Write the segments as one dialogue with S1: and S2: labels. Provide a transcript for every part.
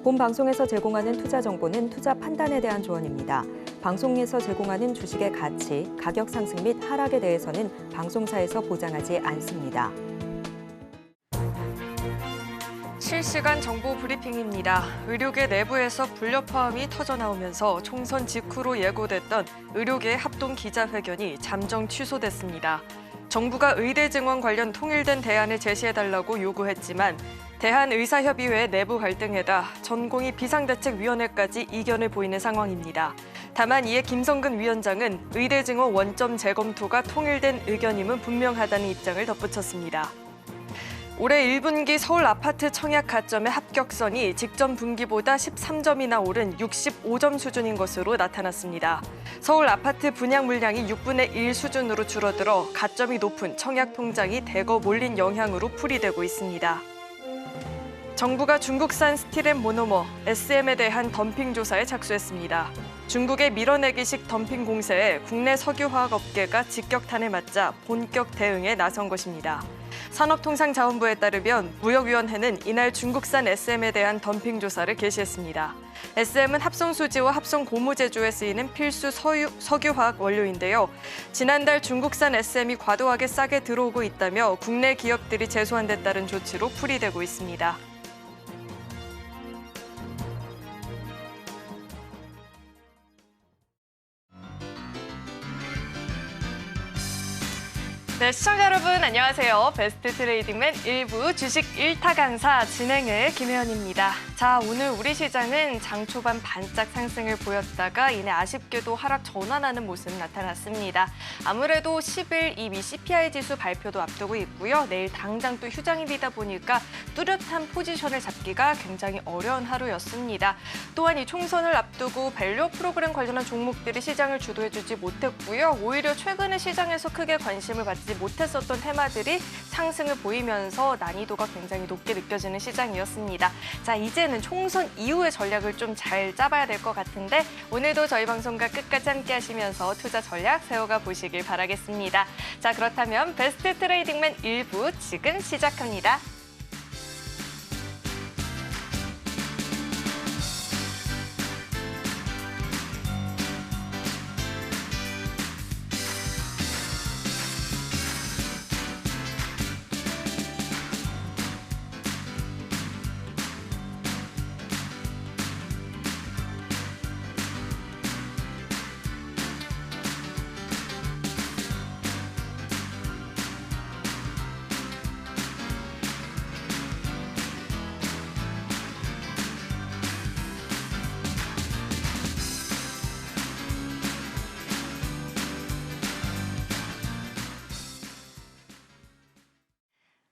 S1: 본 방송에서 제공하는 투자 정보는 투자 판단에 대한 조언입니다. 방송에서 제공하는 주식의 가치, 가격 상승 및 하락에 대해서는 방송사에서 보장하지 않습니다.
S2: 실시간 정보 브리핑입니다. 의료계 내부에서 불협화음이 터져나오면서 총선 직후로 예고됐던 의료계 합동 기자회견이 잠정 취소됐습니다. 정부가 의대 증원 관련 통일된 대안을 제시해달라고 요구했지만 대한의사협의회 내부 갈등에다 전공의 비상대책위원회까지 이견을 보이는 상황입니다. 다만 이에 김성근 위원장은 의대 증원 원점 재검토가 통일된 의견임은 분명하다는 입장을 덧붙였습니다. 올해 1분기 서울 아파트 청약 가점의 합격선이 직전 분기보다 13점이나 오른 65점 수준인 것으로 나타났습니다. 서울 아파트 분양 물량이 6분의 1 수준으로 줄어들어 가점이 높은 청약 통장이 대거 몰린 영향으로 풀이되고 있습니다. 정부가 중국산 스틸앤 모노머, SM에 대한 덤핑 조사에 착수했습니다. 중국의 밀어내기식 덤핑 공세에 국내 석유화학업계가 직격탄을 맞자 본격 대응에 나선 것입니다. 산업통상자원부에 따르면 무역위원회는 이날 중국산 SM에 대한 덤핑 조사를 개시했습니다. SM은 합성수지와 합성고무제조에 쓰이는 필수 석유화학 원료인데요. 지난달 중국산 SM이 과도하게 싸게 들어오고 있다며 국내 기업들이 제소한 데 따른 조치로 풀이되고 있습니다. 네, 시청자 여러분 안녕하세요. 베스트 트레이딩맨 1부 주식 1타 강사 진행의 김혜연입니다. 자, 오늘 우리 시장은 장 초반 반짝 상승을 보였다가 이내 아쉽게도 하락 전환하는 모습 나타났습니다. 아무래도 10일 이미 CPI 지수 발표도 앞두고 있고요. 내일 당장 또 휴장일이다 보니까 뚜렷한 포지션을 잡기가 굉장히 어려운 하루였습니다. 또한 이 총선을 앞두고 밸류 프로그램 관련한 종목들이 시장을 주도해주지 못했고요. 오히려 최근에 시장에서 크게 관심을 받지 못했었던 테마들이 상승을 보이면서 난이도가 굉장히 높게 느껴지는 시장이었습니다. 자, 이제는 총선 이후의 전략을 좀 잘 짜봐야 될 것 같은데 오늘도 저희 방송과 끝까지 함께 하시면서 투자 전략 세워가 보시길 바라겠습니다. 자, 그렇다면 베스트 트레이딩맨 1부 지금 시작합니다.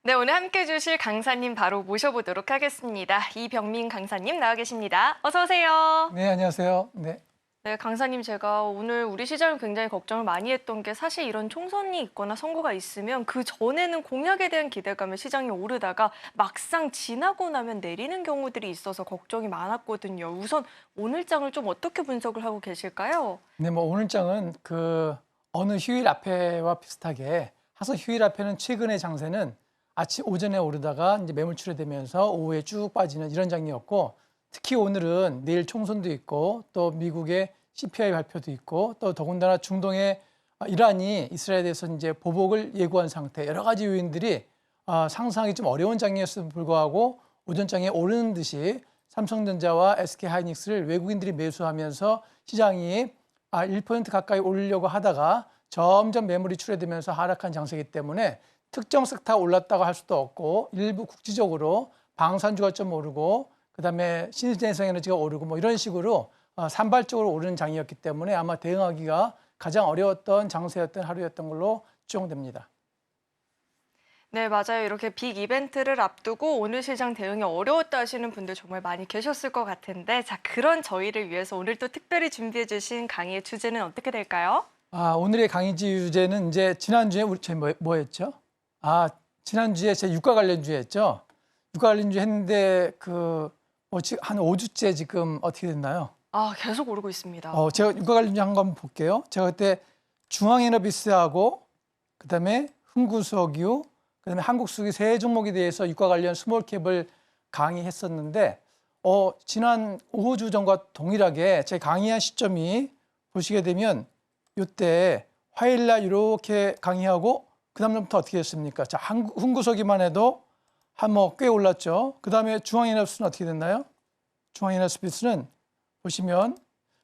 S2: 네, 오늘 함께해 주실 강사님 바로 모셔보도록 하겠습니다. 이병민 강사님 나와 계십니다. 어서 오세요.
S3: 네, 안녕하세요. 네.
S2: 네, 강사님 제가 오늘 우리 시장을 굉장히 걱정을 많이 했던 게 사실 이런 총선이 있거나 선거가 있으면 그 전에는 공약에 대한 기대감에 시장이 오르다가 막상 지나고 나면 내리는 경우들이 있어서 걱정이 많았거든요. 우선 오늘 장을 좀 어떻게 분석을 하고 계실까요?
S3: 네, 뭐 오늘 장은 어느 휴일 앞에와 비슷하게 항상 휴일 앞에는 최근의 장세는 오전에 오르다가 이제 매물 출회되면서 오후에 쭉 빠지는 이런 장이었고 특히 오늘은 내일 총선도 있고 또 미국의 CPI 발표도 있고 또 더군다나 중동의 이란이 이스라엘에 대해서 이제 보복을 예고한 상태 여러 가지 요인들이 상상하기 좀 어려운 장이었음에도 불구하고 오전장에 오르는 듯이 삼성전자와 SK하이닉스를 외국인들이 매수하면서 시장이 1% 가까이 오르려고 하다가 점점 매물이 출회되면서 하락한 장세이기 때문에 특정 섹터가 올랐다고 할 수도 없고 일부 국지적으로 방산주가 좀 오르고 그다음에 신재생에너지가 오르고 뭐 이런 식으로 산발적으로 오르는 장이었기 때문에 아마 대응하기가 가장 어려웠던 장세였던 하루였던 걸로 추정됩니다.
S2: 네, 맞아요. 이렇게 빅 이벤트를 앞두고 오늘 시장 대응이 어려웠다 하시는 분들 정말 많이 계셨을 것 같은데 자, 그런 저희를 위해서 오늘 또 특별히 준비해 주신 강의의 주제는 어떻게 될까요?
S3: 오늘의 강의 주제는 이제 지난주에 저희 뭐였죠? 지난주에 제 유가 관련주 했죠. 유가 관련주 했는데 한 5주째 지금 어떻게 됐나요?
S2: 계속 오르고 있습니다.
S3: 제가 유가 관련주 한 거 한번 볼게요. 제가 그때 중앙에너비스하고 그다음에 흥구석유, 그다음에 한국석유 세 종목에 대해서 유가 관련 스몰캡을 강의했었는데 지난 5주 전과 동일하게 제 강의한 시점이 보시게 되면 이때 화요일 날 이렇게 강의하고 그다음부터 어떻게 됐습니까? 자, 흥구석이만 해도 꽤 올랐죠. 그다음에 중앙연합수는 어떻게 됐나요? 중앙연합수비스는 보시면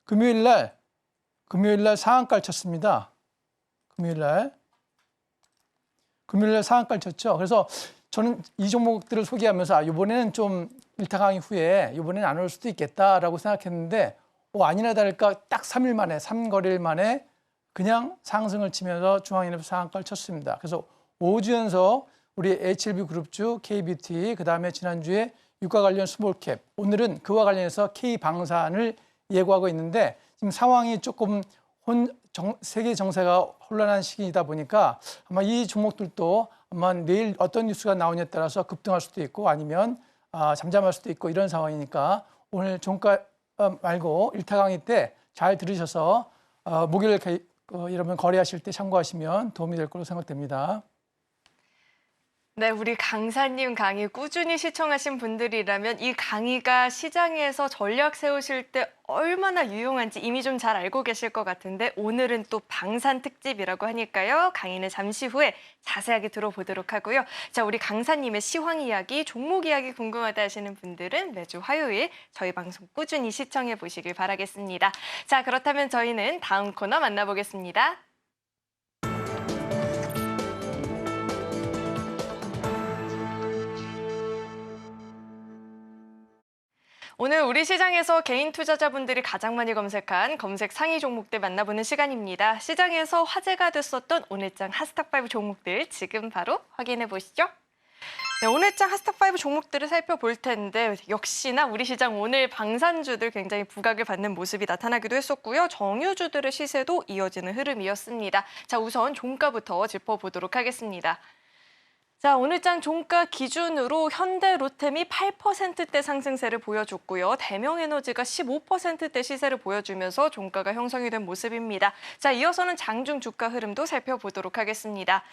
S3: 금요일 날 상한가를 쳤습니다. 금요일 날 상한가를 쳤죠. 그래서 저는 이 종목들을 소개하면서 이번에는 좀 일타 강의 후에 이번에는 안 올 수도 있겠다라고 생각했는데 아니나 다를까 딱 3일 만에 3거래일 만에 그냥 상승을 치면서 중앙연합 상한가를 쳤습니다. 그래서 5주 연속 우리 HLB 그룹주, K뷰티, 그다음에 지난주에 유가 관련 스몰캡, 오늘은 그와 관련해서 K방산을 예고하고 있는데 지금 상황이 조금 세계 정세가 혼란한 시기이다 보니까 아마 이 종목들도 아마 내일 어떤 뉴스가 나오냐에 따라서 급등할 수도 있고 아니면 잠잠할 수도 있고 이런 상황이니까 오늘 종가 말고 일타 강의 때 잘 들으셔서 목요일 여러분 거래하실 때 참고하시면 도움이 될 거로 생각됩니다.
S2: 네, 우리 강사님 강의 꾸준히 시청하신 분들이라면 이 강의가 시장에서 전략 세우실 때 얼마나 유용한지 이미 좀 잘 알고 계실 것 같은데 오늘은 또 방산 특집이라고 하니까요. 강의는 잠시 후에 자세하게 들어보도록 하고요. 자, 우리 강사님의 시황 이야기, 종목 이야기 궁금하다 하시는 분들은 매주 화요일 저희 방송 꾸준히 시청해 보시길 바라겠습니다. 자, 그렇다면 저희는 다음 코너 만나보겠습니다. 오늘 우리 시장에서 개인 투자자분들이 가장 많이 검색한 검색 상위 종목들 만나보는 시간입니다. 시장에서 화제가 됐었던 오늘장 하스탁5 종목들 지금 바로 확인해 보시죠. 네, 오늘장 하스탁5 종목들을 살펴볼 텐데 역시나 우리 시장 오늘 방산주들 굉장히 부각을 받는 모습이 나타나기도 했었고요. 정유주들의 시세도 이어지는 흐름이었습니다. 자, 우선 종가부터 짚어보도록 하겠습니다. 자, 오늘장 종가 기준으로 현대로템이 8%대 상승세를 보여줬고요. 대명에너지가 15%대 시세를 보여주면서 종가가 형성이 된 모습입니다. 자, 이어서는 장중 주가 흐름도 살펴보도록 하겠습니다.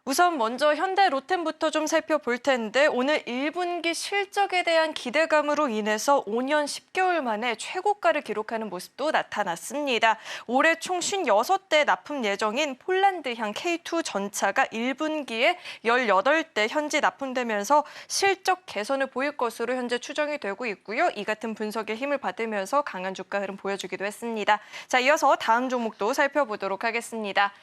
S2: 우선 먼저 현대로템부터 좀 살펴볼 텐데 오늘 1분기 실적에 대한 기대감으로 인해서 5년 10개월 만에 최고가를 기록하는 모습도 나타났습니다. 올해 총 56대 납품 예정인 폴란드향 K2 전차가 1분기에 18대 현지 납품되면서 실적 개선을 보일 것으로 현재 추정이 되고 있고요. 이 같은 분석에 힘을 받으면서 강한 주가 흐름 보여주기도 했습니다. 자, 이어서 다음 종목도 살펴보도록 하겠습니다.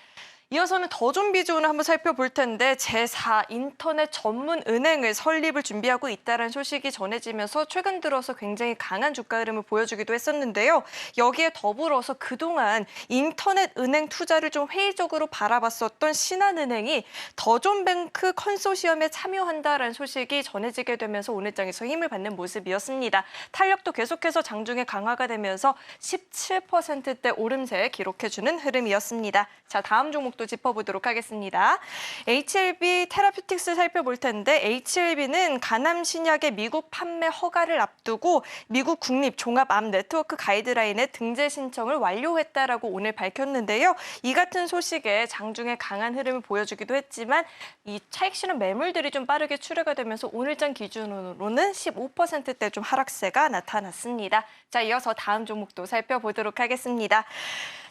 S2: 이어서는 더존비즈온을 한번 살펴볼 텐데 제4 인터넷 전문 은행을 설립을 준비하고 있다는 소식이 전해지면서 최근 들어서 굉장히 강한 주가 흐름을 보여주기도 했었는데요. 여기에 더불어서 그동안 인터넷 은행 투자를 좀 회의적으로 바라봤었던 신한은행이 더존뱅크 컨소시엄에 참여한다라는 소식이 전해지게 되면서 오늘장에서 힘을 받는 모습이었습니다. 탄력도 계속해서 장중에 강화가 되면서 17%대 오름세 기록해주는 흐름이었습니다. 자, 다음 종목 또 짚어보도록 하겠습니다. HLB 테라퓨틱스 살펴볼 텐데 HLB는 간암 신약의 미국 판매 허가를 앞두고 미국 국립 종합암 네트워크 가이드라인에 등재 신청을 완료했다라고 오늘 밝혔는데요. 이 같은 소식에 장중에 강한 흐름을 보여주기도 했지만 이 차익 실현 매물들이 좀 빠르게 출회가 되면서 오늘장 기준으로는 15%대 좀 하락세가 나타났습니다. 자, 이어서 다음 종목도 살펴보도록 하겠습니다.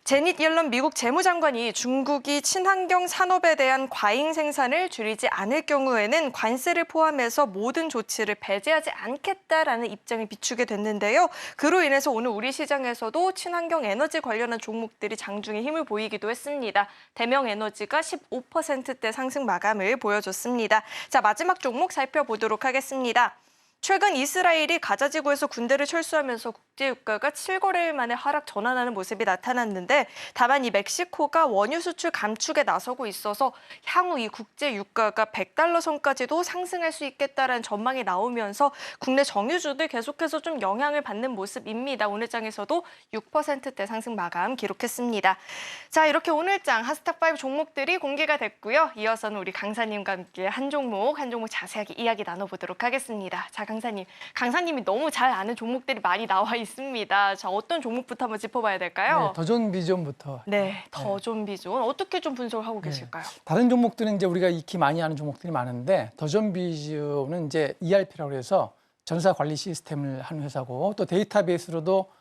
S2: 제닛 옐런 미국 재무장관이 중국이 친환경 산업에 대한 과잉 생산을 줄이지 않을 경우에는 관세를 포함해서 모든 조치를 배제하지 않겠다라는 입장을 비추게 됐는데요. 그로 인해서 오늘 우리 시장에서도 친환경 에너지 관련한 종목들이 장중에 힘을 보이기도 했습니다. 대명에너지가 15%대 상승 마감을 보여줬습니다. 자, 마지막 종목 살펴보도록 하겠습니다. 최근 이스라엘이 가자지구에서 군대를 철수하면서 국제유가가 7거래일 만에 하락 전환하는 모습이 나타났는데 다만 이 멕시코가 원유 수출 감축에 나서고 있어서 향후 이 국제유가가 $100 선까지도 상승할 수 있겠다라는 전망이 나오면서 국내 정유주들 계속해서 좀 영향을 받는 모습입니다. 오늘장에서도 6%대 상승 마감 기록했습니다. 자, 이렇게 오늘장 하스탁5 종목들이 공개가 됐고요. 이어서는 우리 강사님과 함께 한 종목 자세하게 이야기 나눠보도록 하겠습니다. 자, 강사님이 너무 잘 아는 종목들이 많이 나와 있습니다. 자, 어떤 종목부터 한번 짚어봐야 될까요?
S3: 네, 더존비즈온부터.
S2: 네, 더존비즈온 어떻게 좀 분석을 하고 계실까요?
S3: 다른 종목들은 이제 우리가 익히 많이 아는 종목들이 많은데 더존비즈온은 이제 ERP라고 해서 전사 관리 시스템을 하는 회사고 또 데이터베이스로도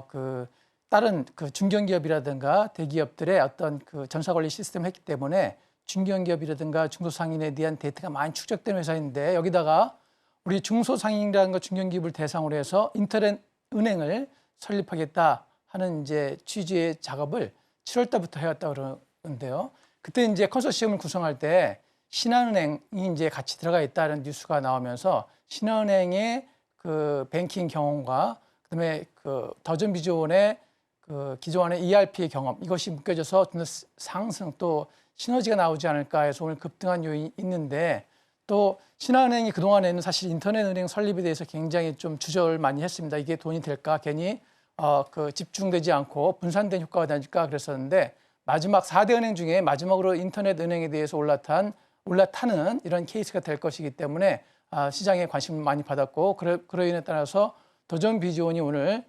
S3: 그 다른 그 중견기업이라든가 대기업들의 어떤 그 전사 관리 시스템을 했기 때문에 중견기업이라든가 중소상인에 대한 데이터가 많이 축적된 회사인데 여기다가 우리 중소상인이라든가 중견기업을 대상으로 해서 인터넷 은행을 설립하겠다 하는 이제 취지의 작업을 7월 달부터 해왔다 그러는데요. 그때 이제 컨소시엄을 구성할 때 신한은행이 이제 같이 들어가 있다는 뉴스가 나오면서 신한은행의 그 뱅킹 경험과 그다음에 그 더존비즈원의 그 기존의 ERP의 경험 이것이 묶여져서 좀 더 상승 또 시너지가 나오지 않을까 해서 오늘 급등한 요인이 있는데 또 신한은행이 그동안에는 사실 인터넷 은행 설립에 대해서 굉장히 좀 주저를 많이 했습니다. 이게 돈이 될까 괜히 그 집중되지 않고 분산된 효과가 나니까 그랬었는데 마지막 4대 은행 중에 마지막으로 인터넷 은행에 대해서 올라타는 이런 케이스가 될 것이기 때문에 시장에 관심을 많이 받았고 그로 인해 따라서 더존비즈원이 오늘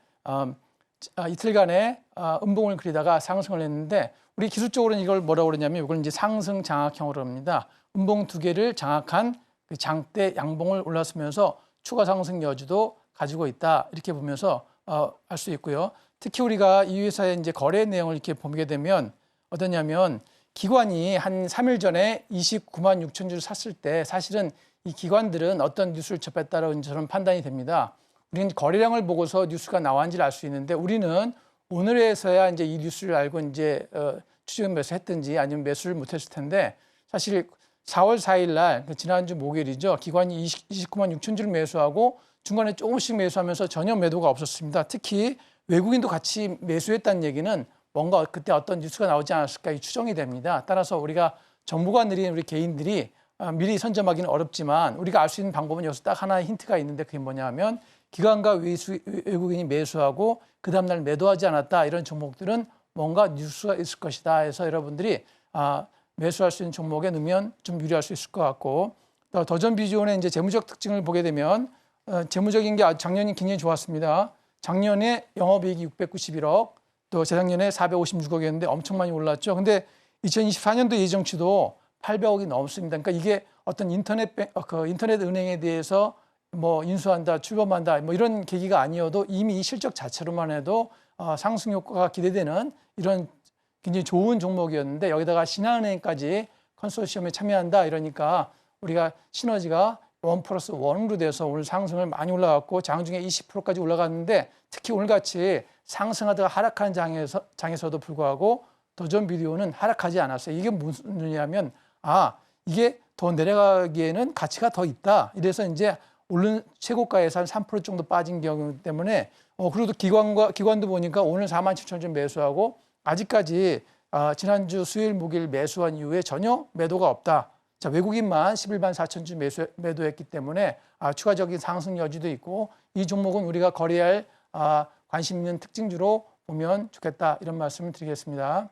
S3: 이틀간의 음봉을 그리다가 상승을 했는데 우리 기술적으로는 이걸 뭐라고 그러냐면 이걸 이제 상승 장악형으로 합니다. 음봉 두 개를 장악한 그 장대 양봉을 올랐으면서 추가 상승 여지도 가지고 있다 이렇게 보면서 알 수 있고요. 특히 우리가 이 회사의 이제 거래 내용을 이렇게 보게 되면 어떠냐면 기관이 한 3일 전에 29만 6천 주를 샀을 때 사실은 이 기관들은 어떤 뉴스를 접했다라고 저는 판단이 됩니다. 우리는 거래량을 보고서 뉴스가 나왔는지를 알 수 있는데 우리는 오늘에서야 이제 이 뉴스를 알고 이제 추정 매수했든지 아니면 매수를 못했을 텐데 사실 4월 4일 날 지난주 목요일이죠. 기관이 29만 6천 주를 매수하고 중간에 조금씩 매수하면서 전혀 매도가 없었습니다. 특히 외국인도 같이 매수했다는 얘기는 뭔가 그때 어떤 뉴스가 나오지 않았을까 이 추정이 됩니다. 따라서 우리가 정보가 느린 우리 개인들이 미리 선점하기는 어렵지만 우리가 알 수 있는 방법은 여기서 딱 하나의 힌트가 있는데 그게 뭐냐면 기관과 외국인이 매수하고 그 다음날 매도하지 않았다 이런 종목들은 뭔가 뉴스가 있을 것이다 해서 여러분들이 매수할 수 있는 종목에 넣으면 좀 유리할 수 있을 것 같고 또 더존비즈원의 이제 재무적 특징을 보게 되면 재무적인 게 작년이 굉장히 좋았습니다. 작년에 영업이익이 691억 또 재작년에 456억이었는데 엄청 많이 올랐죠. 근데 2024년도 예정치도 800억이 넘습니다. 그러니까 이게 어떤 인터넷 은행에 대해서 뭐 인수한다, 출범한다, 뭐 이런 계기가 아니어도 이미 이 실적 자체로만 해도 상승 효과가 기대되는 이런 굉장히 좋은 종목이었는데 여기다가 신한은행까지 컨소시엄에 참여한다 이러니까 우리가 시너지가 1+1으로 돼서 오늘 상승을 많이 올라갔고 장중에 20%까지 올라갔는데 특히 오늘같이 상승하다가 하락하는 장에서도 불구하고 더존비디오는 하락하지 않았어요. 이게 무슨 의미냐면 이게 더 내려가기에는 가치가 더 있다. 이래서 이제 오른 최고가에서 한 3% 정도 빠진 경우 때문에 그리고 기관도 보니까 오늘 47,000원 매수하고 아직까지 지난주 수요일 목요일 매수한 이후에 전혀 매도가 없다. 자, 외국인만 11만 4천 주 매도했기 때문에 추가적인 상승 여지도 있고 이 종목은 우리가 거래할 관심 있는 특징주로 보면 좋겠다 이런 말씀을 드리겠습니다.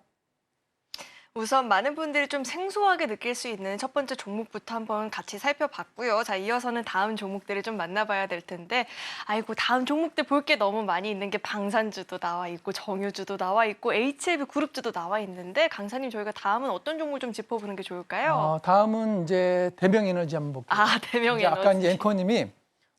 S2: 우선 많은 분들이 좀 생소하게 느낄 수 있는 첫 번째 종목부터 한번 같이 살펴봤고요. 자, 이어서는 다음 종목들을 좀 만나봐야 될 텐데 아이고 다음 종목들 볼 게 너무 많이 있는 게 방산주도 나와 있고 정유주도 나와 있고 HLB 그룹주도 나와 있는데 강사님 저희가 다음은 어떤 종목 좀 짚어보는 게 좋을까요?
S3: 다음은 이제 대명에너지 한번 볼게요.
S2: 대명에너지.
S3: 아까 이제 앵커님이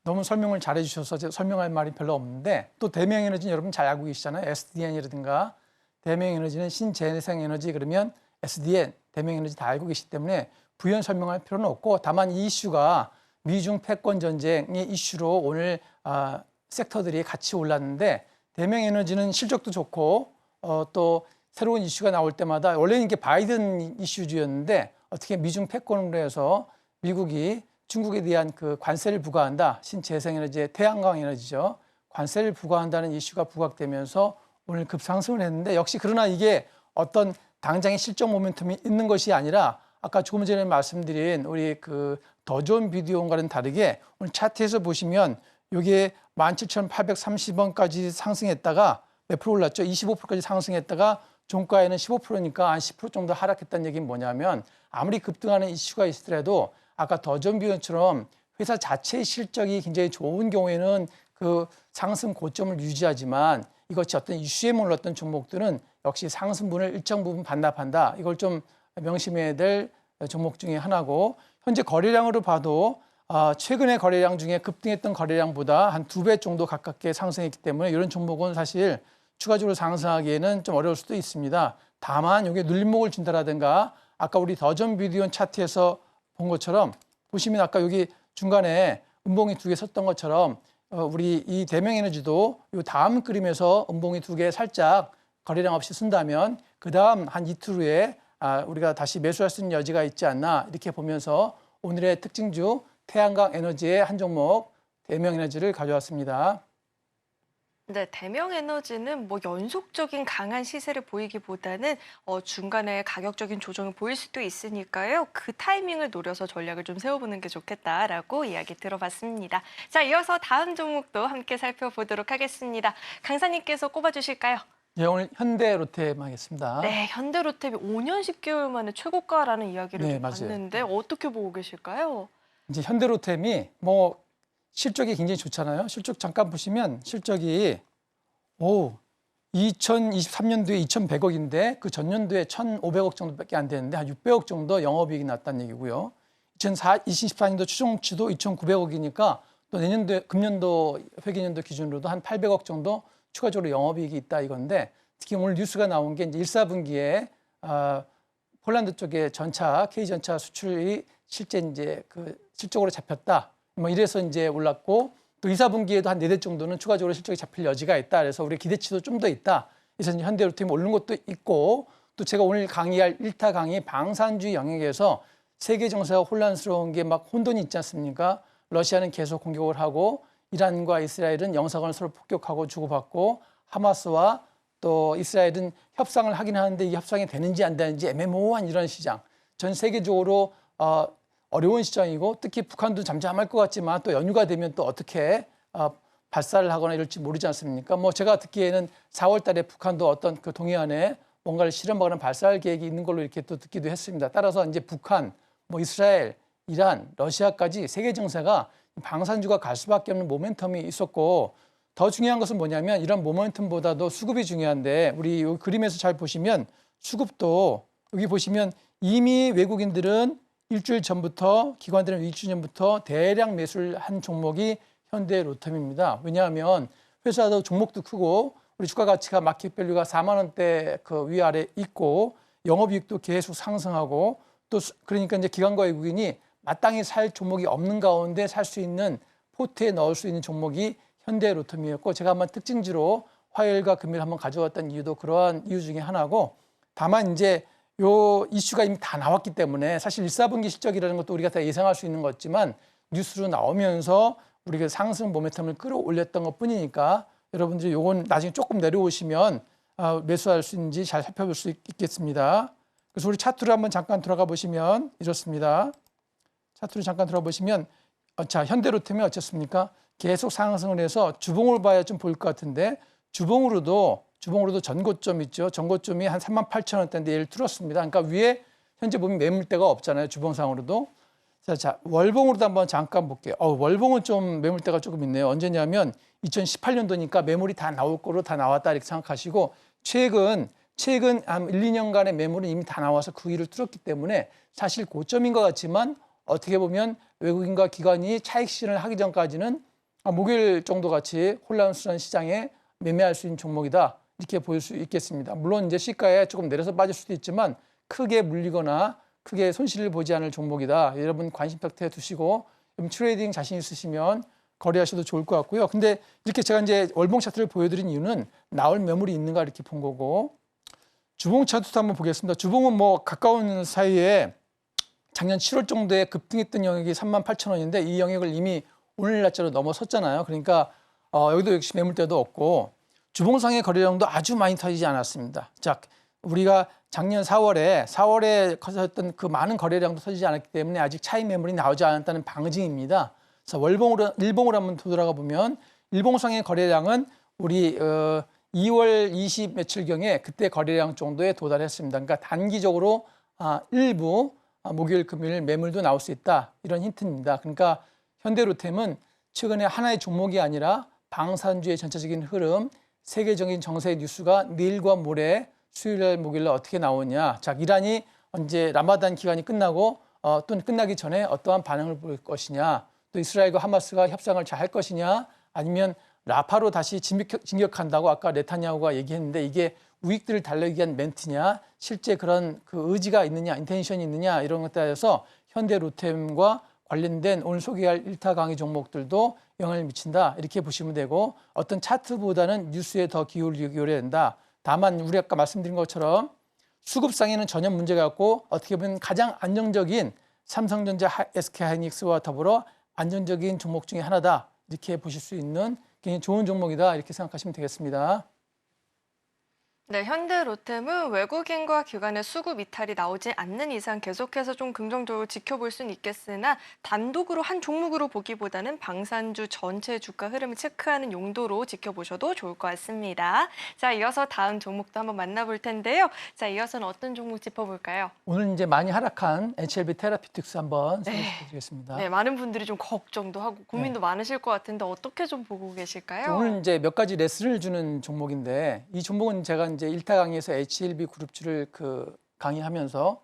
S3: 너무 설명을 잘해 주셔서 설명할 말이 별로 없는데 또 대명에너지는 여러분 잘 알고 계시잖아요. SDN이라든가 대명에너지는 신재생에너지 그러면 SDN, 대명에너지 다 알고 계시기 때문에 부연 설명할 필요는 없고 다만 이 이슈가 미중 패권 전쟁의 이슈로 오늘 섹터들이 같이 올랐는데 대명에너지는 실적도 좋고 또 새로운 이슈가 나올 때마다 원래는 이게 바이든 이슈주였는데 어떻게 미중 패권으로 해서 미국이 중국에 대한 그 관세를 부과한다. 신재생에너지의 태양광 에너지죠. 관세를 부과한다는 이슈가 부각되면서 오늘 급상승을 했는데 역시 그러나 이게 어떤 당장의 실적 모멘텀이 있는 것이 아니라 아까 조금 전에 말씀드린 우리 그 더존비디오와는 다르게 오늘 차트에서 보시면 이게 17,830원까지 상승했다가 몇 프로 올랐죠? 25%까지 상승했다가 종가에는 15%니까 한 10% 정도 하락했다는 얘기는 뭐냐면 아무리 급등하는 이슈가 있더라도 아까 더존비디오처럼 회사 자체의 실적이 굉장히 좋은 경우에는 그 상승 고점을 유지하지만 이것이 어떤 이슈에 몰랐던 종목들은 역시 상승분을 일정 부분 반납한다. 이걸 좀 명심해야 될 종목 중에 하나고 현재 거래량으로 봐도 최근의 거래량 중에 급등했던 거래량보다 한 2배 정도 가깝게 상승했기 때문에 이런 종목은 사실 추가적으로 상승하기에는 좀 어려울 수도 있습니다. 다만 이게 눌림목을 준다라든가 아까 우리 더전 비디오 차트에서 본 것처럼 보시면 아까 여기 중간에 음봉이 2개 섰던 것처럼 우리 이 대명에너지도 이 다음 그림에서 음봉이 2개 살짝 거래량 없이 쓴다면 그 다음 한 이틀 후에 우리가 다시 매수할 수 있는 여지가 있지 않나 이렇게 보면서 오늘의 특징주 태양광 에너지의 한 종목 대명에너지를 가져왔습니다.
S2: 네, 대명에너지는 뭐 연속적인 강한 시세를 보이기보다는 중간에 가격적인 조정을 보일 수도 있으니까요. 그 타이밍을 노려서 전략을 좀 세워보는 게 좋겠다라고 이야기 들어봤습니다. 자, 이어서 다음 종목도 함께 살펴보도록 하겠습니다. 강사님께서 꼽아주실까요?
S3: 네, 오늘 현대로템 하겠습니다.
S2: 네, 현대로템이 5년 10개월 만에 최고가라는 이야기를
S3: 네,
S2: 좀
S3: 맞아요.
S2: 봤는데 어떻게 보고 계실까요?
S3: 이제 현대로템이 뭐 실적이 굉장히 좋잖아요. 실적 잠깐 보시면 실적이 2023년도에 2,100억인데 그 전년도에 1,500억 정도밖에 안 되는데 한 600억 정도 영업이익이 났다는 얘기고요. 2024년도 추정치도 2,900억이니까 또 내년도 금년도 회계년도 기준으로도 한 800억 정도 추가적으로 영업이익이 있다 이건데 특히 오늘 뉴스가 나온 게 이제 1사분기에 폴란드 쪽에 K전차 수출이 실제 이제 그 실적으로 잡혔다. 뭐 이래서 이제 올랐고 또 2사분기에도 한 4대 정도는 추가적으로 실적이 잡힐 여지가 있다. 그래서 우리 기대치도 좀 더 있다. 그래서 이제 현대로템이 오른 것도 있고 또 제가 오늘 강의할 1타 강의 방산주의 영역에서 세계 정세가 혼란스러운 게 막 혼돈이 있지 않습니까? 러시아는 계속 공격을 하고 이란과 이스라엘은 영사관을 서로 폭격하고 주고받고 하마스와 또 이스라엘은 협상을 하긴 하는데 이 협상이 되는지 안 되는지 애매모호한 이런 시장. 전 세계적으로 어려운 시장이고 특히 북한도 잠잠할 것 같지만 또 연휴가 되면 또 어떻게 발사를 하거나 이럴지 모르지 않습니까? 뭐 제가 듣기에는 4월 달에 북한도 어떤 그 동해안에 뭔가를 실험하거나 발사할 계획이 있는 걸로 이렇게 또 듣기도 했습니다. 따라서 이제 북한, 뭐 이스라엘, 이란, 러시아까지 세계 정세가 방산주가 갈 수밖에 없는 모멘텀이 있었고 더 중요한 것은 뭐냐면 이런 모멘텀보다도 수급이 중요한데 우리 이 그림에서 잘 보시면 수급도 여기 보시면 이미 외국인들은 일주일 전부터 기관들은 일주일 전부터 대량 매수를 한 종목이 현대로템입니다. 왜냐하면 회사도 종목도 크고 우리 주가 가치가 마켓밸류가 4만 원대 그 위아래 있고 영업이익도 계속 상승하고 또 그러니까 이제 기관과 외국인이 마땅히 살 종목이 없는 가운데 살 수 있는 포트에 넣을 수 있는 종목이 현대로템이었고 제가 한번 특징지로 화요일과 금요일 한번 가져왔던 이유도 그러한 이유 중에 하나고 다만 이제 요 이슈가 이미 다 나왔기 때문에 사실 1사분기 실적이라는 것도 우리가 다 예상할 수 있는 거지만 뉴스로 나오면서 우리가 상승 모멘텀을 끌어올렸던 것 뿐이니까 여러분들이 요건 나중에 조금 내려오시면 매수할 수 있는지 잘 살펴볼 수 있겠습니다. 그래서 우리 차트로 한번 잠깐 들어가 보시면 이렇습니다. 차트로 잠깐 들어보시면 자 현대로템이 어쨌습니까? 계속 상승을 해서 주봉을 봐야 좀 보일 것 같은데 주봉으로도 전고점 있죠. 전고점이 한 38,000원대인데 얘를 뚫었습니다. 그러니까 위에 현재 보면 매물대가 없잖아요. 주봉상으로도. 자 월봉으로도 한번 잠깐 볼게요. 월봉은 좀 매물대가 조금 있네요. 언제냐면 2018년도니까 매물이 다 나올 거로 다 나왔다 이렇게 생각하시고 최근 한 1, 2년간의 매물은 이미 다 나와서 그 위를 뚫었기 때문에 사실 고점인 것 같지만 어떻게 보면 외국인과 기관이 차익 실현을 하기 전까지는 목요일 정도 같이 혼란스러운 시장에 매매할 수 있는 종목이다. 이렇게 보일 수 있겠습니다. 물론 이제 시가에 조금 내려서 빠질 수도 있지만 크게 물리거나 크게 손실을 보지 않을 종목이다. 여러분 관심탁트에 두시고 트레이딩 자신 있으시면 거래하셔도 좋을 것 같고요. 근데 이렇게 제가 이제 월봉 차트를 보여드린 이유는 나올 매물이 있는가 이렇게 본 거고 주봉 차트도 한번 보겠습니다. 주봉은 뭐 가까운 사이에 작년 7월 정도에 급등했던 영역이 38,000원인데 이 영역을 이미 오늘 날짜로 넘어섰잖아요. 그러니까 여기도 역시 매물대도 없고 주봉상의 거래량도 아주 많이 터지지 않았습니다. 자, 우리가 작년 4월에 커졌던 그 많은 거래량도 터지지 않았기 때문에 아직 차익 매물이 나오지 않았다는 방증입니다. 그래서 일봉으로 한번 돌아가 보면 일봉상의 거래량은 우리 2월 20 며칠경에 그때 거래량 정도에 도달했습니다. 그러니까 단기적으로 일부 목요일, 금요일 매물도 나올 수 있다. 이런 힌트입니다. 그러니까 현대로템은 최근에 하나의 종목이 아니라 방산주의 전체적인 흐름, 세계적인 정세 뉴스가 내일과 모레 수요일날, 목요일날 어떻게 나오냐. 자, 이란이 언제 라마단 기간이 끝나고 또 끝나기 전에 어떠한 반응을 보일 것이냐. 또 이스라엘과 하마스가 협상을 잘 할 것이냐 아니면 라파로 다시 진격한다고 아까 네타냐후가 얘기했는데 이게 우익들을 달래기 위한 멘트냐 실제 그런 그 의지가 있느냐 인텐션이 있느냐 이런 것에 따라서 현대 로템과 관련된 오늘 소개할 일타 강의 종목들도 영향을 미친다 이렇게 보시면 되고 어떤 차트보다는 뉴스에 더 기울여야 된다. 다만 우리 아까 말씀드린 것처럼 수급상에는 전혀 문제가 없고 어떻게 보면 가장 안정적인 삼성전자, SK하이닉스와 더불어 안정적인 종목 중에 하나다 이렇게 보실 수 있는 굉장히 좋은 종목이다 이렇게 생각하시면 되겠습니다.
S2: 네, 현대로템은 외국인과 기관의 수급 이탈이 나오지 않는 이상 계속해서 좀 긍정적으로 지켜볼 수는 있겠으나 단독으로 한 종목으로 보기보다는 방산주 전체 주가 흐름을 체크하는 용도로 지켜보셔도 좋을 것 같습니다. 자, 이어서 다음 종목도 한번 만나볼 텐데요. 자, 이어서는 어떤 종목 짚어볼까요?
S3: 오늘 이제 많이 하락한 HLB 테라피틱스 한번 소개해드리겠습니다.
S2: 네, 많은 분들이 좀 걱정도 하고 고민도 많으실 것 같은데 어떻게 좀 보고 계실까요?
S3: 오늘 이제 몇 가지 레슨을 주는 종목인데 이 종목은 제가 이제 일타 강의에서 HLB 그룹주를 강의하면서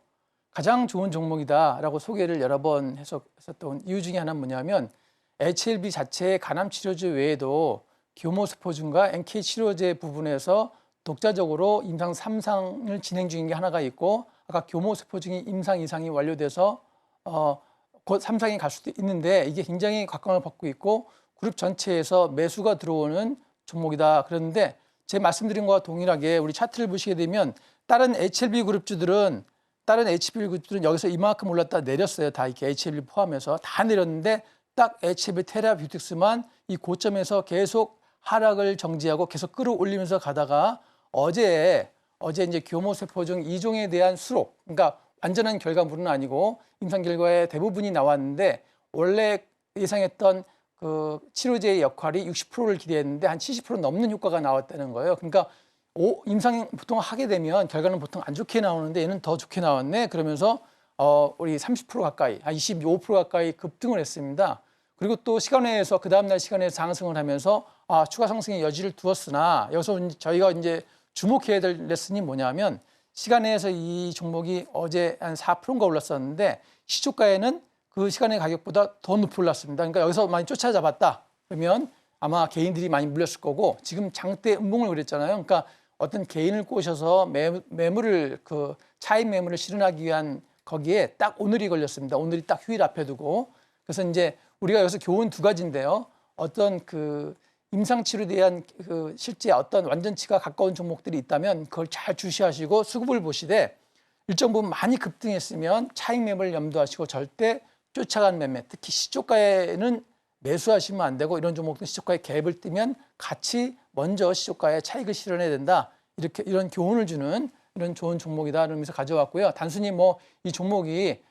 S3: 가장 좋은 종목이다라고 소개를 여러 번 했었던 이유 중에 하나는 뭐냐면 HLB 자체의 간암 치료제 외에도 교모스포준과 NK 치료제 부분에서 독자적으로 임상 3상을 진행 중인 게 하나가 있고 아까 교모스포준이 임상 2상이 완료돼서 곧 3상이 갈 수도 있는데 이게 굉장히 각광을 받고 있고 그룹 전체에서 매수가 들어오는 종목이다. 그런데 제 말씀드린 것과 동일하게 우리 차트를 보시게 되면 다른 HLB 그룹주들은 여기서 이만큼 올랐다 내렸어요. 다 이렇게 HLB 포함해서 다 내렸는데 딱 HLB 테라뷰틱스만 이 고점에서 계속 하락을 정지하고 계속 끌어올리면서 가다가 어제 이제 교모세포종 2종에 대한 수록, 그러니까 완전한 결과물은 아니고 임상 결과의 대부분이 나왔는데 원래 예상했던 그 치료제의 역할이 60%를 기대했는데 한 70% 넘는 효과가 나왔다는 거예요. 그러니까 임상 보통 하게 되면 결과는 보통 안 좋게 나오는데 얘는 더 좋게 나왔네. 그러면서 우리 30% 가까이, 한 25% 가까이 급등을 했습니다. 그리고 또 시간외에서 그 다음날 시간에 상승을 하면서 추가 상승의 여지를 두었으나 여기서 저희가 이제 주목해야 될 레슨이 뭐냐면 시간외에서 이 종목이 어제 한 4%인가 올랐었는데 시초가에는 그 시간의 가격보다 더 높이 올랐습니다. 그러니까 여기서 많이 쫓아잡았다. 그러면 아마 개인들이 많이 물렸을 거고 지금 장대 음봉을 그랬잖아요. 그러니까 어떤 개인을 꼬셔서 매물을 차익 매물을 실현하기 위한 거기에 딱 오늘이 걸렸습니다. 오늘이 딱 휴일 앞에 두고 그래서 이제 우리가 여기서 교훈 두 가지인데요. 어떤 임상 치료에 대한 실제 어떤 완전치가 가까운 종목들이 있다면 그걸 잘 주시하시고 수급을 보시되 일정 부분 많이 급등했으면 차익 매물을 염두하시고 절대 쫓아가는 매매, 특히 시초가에는 매수하시면 안 되고 이런 종목들 시초가에 갭을 뜨면 같이 먼저 시초가에 차익을 실현해야 된다. 이런 교훈을 주는 이런 좋은 종목이다. 그러면서 가져왔고요. 단순히 이 종목이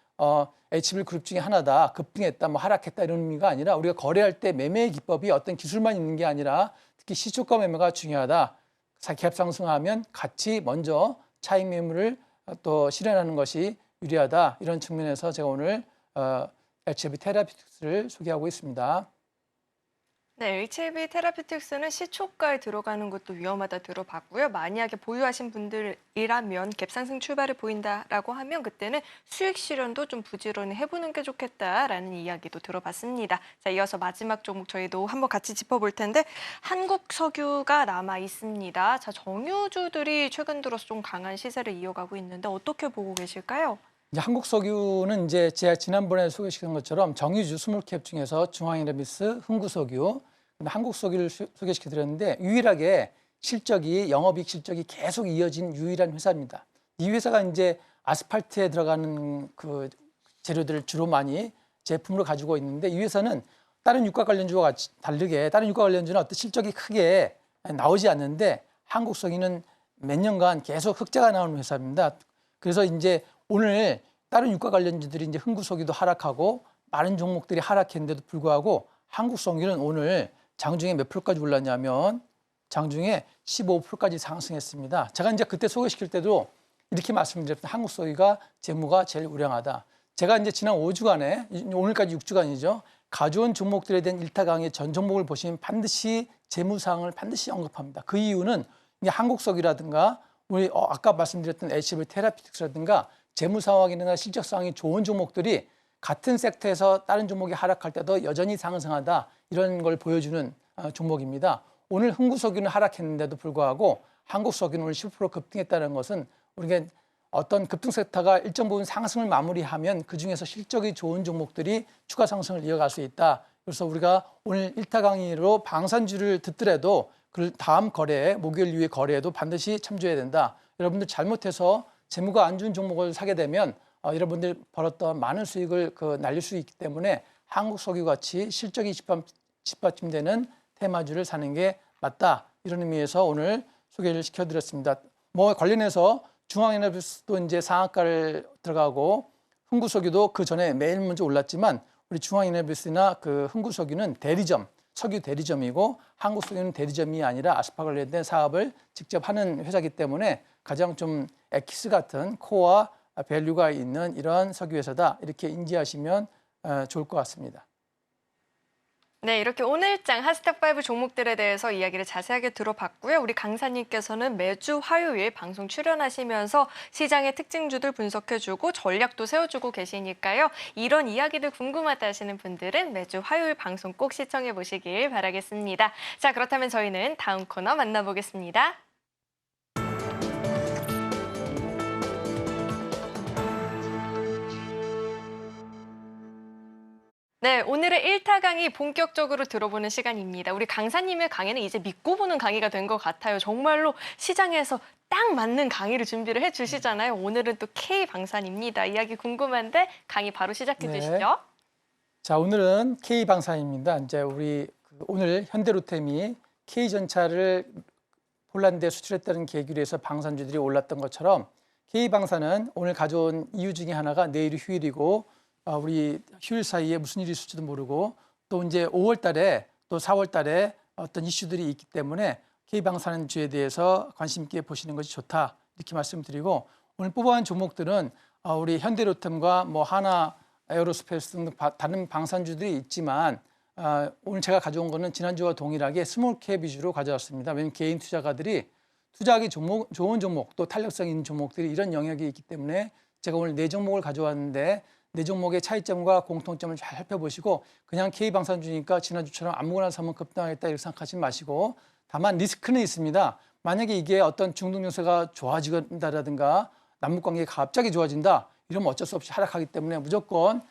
S3: HB 그룹 중에 하나다. 급등했다, 하락했다 이런 의미가 아니라 우리가 거래할 때 매매의 기법이 어떤 기술만 있는 게 아니라 특히 시초가 매매가 중요하다. 갭 상승하면 같이 먼저 차익 매물을 또 실현하는 것이 유리하다. 이런 측면에서 제가 오늘 HLB 테라피틱스를 소개하고 있습니다.
S2: 네, HLB 테라피틱스는 시초가에 들어가는 것도 위험하다 들어봤고요. 만약에 보유하신 분들이라면 갭상승 출발을 보인다라고 하면 그때는 수익 실현도 좀 부지런히 해보는 게 좋겠다라는 이야기도 들어봤습니다. 자, 이어서 마지막 종목 저희도 한번 같이 짚어볼 텐데 한국석유가 남아 있습니다. 자, 정유주들이 최근 들어서 좀 강한 시세를 이어가고 있는데 어떻게 보고 계실까요?
S3: 이제 한국석유는 이제 제가 지난번에 소개시킨 것처럼 정유주 스몰캡 중에서 중앙이너비스, 흥구석유, 한국석유를 소개시켜드렸는데 유일하게 영업이익 실적이 계속 이어진 유일한 회사입니다. 이 회사가 이제 아스팔트에 들어가는 그 재료들을 주로 많이 제품으로 가지고 있는데 이 회사는 다른 유가 관련주와 다르게 다른 유가 관련주는 어떤 실적이 크게 나오지 않는데 한국석유는 몇 년간 계속 흑자가 나오는 회사입니다. 그래서 이제 오늘 다른 유가 관련주들이 이제 흥구석유도 하락하고 많은 종목들이 하락했는데도 불구하고 한국석유는 오늘 장중에 몇 프로까지 올랐냐면 장중에 15%까지 상승했습니다. 제가 이제 그때 소개시킬 때도 이렇게 말씀드렸던 한국석유가 재무가 제일 우량하다. 제가 이제 지난 5주간에 오늘까지 6주간이죠. 가져온 종목들에 대한 일타 강의 전 종목을 보시면 반드시 재무사항을 반드시 언급합니다. 그 이유는 한국석유라든가 우리 아까 말씀드렸던 HB 테라피틱스라든가 재무 상황이나 실적 상황이 좋은 종목들이 같은 섹터에서 다른 종목이 하락할 때도 여전히 상승하다 이런 걸 보여주는 종목입니다. 오늘 흥구석유는 하락했는데도 불구하고 한국석유는 오늘 10% 급등했다는 것은 우리가 어떤 급등 섹터가 일정 부분 상승을 마무리하면 그중에서 실적이 좋은 종목들이 추가 상승을 이어갈 수 있다. 그래서 우리가 오늘 1타 강의로 방산주를 듣더라도 그 다음 거래에 목요일 이후의 거래에도 반드시 참조해야 된다. 여러분들 잘못해서 재무가 안 좋은 종목을 사게 되면 여러분들 벌었던 많은 수익을 날릴 수 있기 때문에 한국석유 같이 실적이 뒷받침되는 테마주를 사는 게 맞다. 이런 의미에서 오늘 소개를 시켜드렸습니다. 관련해서 중앙에너지도 이제 상한가를 들어가고 흥구석유도 그 전에 매일 먼저 올랐지만 우리 중앙에너지나 흥구석유는 대리점, 석유 대리점이고 한국석유는 대리점이 아니라 아스파 관련된 사업을 직접 하는 회사이기 때문에 가장 좀 엑기스 같은 코어와 밸류가 있는 이런 석유 회사다. 이렇게 인지하시면 좋을 것 같습니다.
S2: 네, 이렇게 오늘장 핫스탑5 종목들에 대해서 이야기를 자세하게 들어봤고요. 우리 강사님께서는 매주 화요일 방송 출연하시면서 시장의 특징주들 분석해주고 전략도 세워주고 계시니까요. 이런 이야기들 궁금하다 하시는 분들은 매주 화요일 방송 꼭 시청해 보시길 바라겠습니다. 자, 그렇다면 저희는 다음 코너 만나보겠습니다. 네, 오늘의 1타 강의 본격적으로 들어보는 시간입니다. 우리 강사님의 강의는 이제 믿고 보는 강의가 된 것 같아요. 정말로 시장에서 딱 맞는 강의를 준비를 해주시잖아요. 오늘은 또 K방산입니다. 이야기 궁금한데 강의 바로 시작해 주시죠.
S3: 네. 자, 오늘은 K방산입니다. 이제 우리 오늘 현대로템이 K전차를 폴란드에 수출했다는 계기로 해서 방산주들이 올랐던 것처럼 K방산은 오늘 가져온 이유 중에 하나가 내일이 휴일이고 우리 휴일 사이에 무슨 일이 있을지도 모르고 또 이제 5월 달에 또 4월 달에 어떤 이슈들이 있기 때문에 K방산주에 대해서 관심 있게 보시는 것이 좋다. 이렇게 말씀드리고 오늘 뽑아온 종목들은 우리 현대로템과 하나 에어로스페이스 등 다른 방산주들이 있지만 오늘 제가 가져온 거는 지난주와 동일하게 스몰캡 위주로 가져왔습니다. 왜냐하면 개인 투자가들이 투자하기 좋은 종목 또 탄력성 있는 종목들이 이런 영역이 있기 때문에 제가 오늘 4종목을 가져왔는데 4종목의 차이점과 공통점을 잘 살펴보시고 그냥 K방산주니까 지난주처럼 아무거나 사면 급등하겠다 이렇게 생각하지 마시고 다만 리스크는 있습니다. 만약에 이게 어떤 중동 요소가 좋아진다라든가 남북관계가 갑자기 좋아진다 이러면 어쩔 수 없이 하락하기 때문에 무조건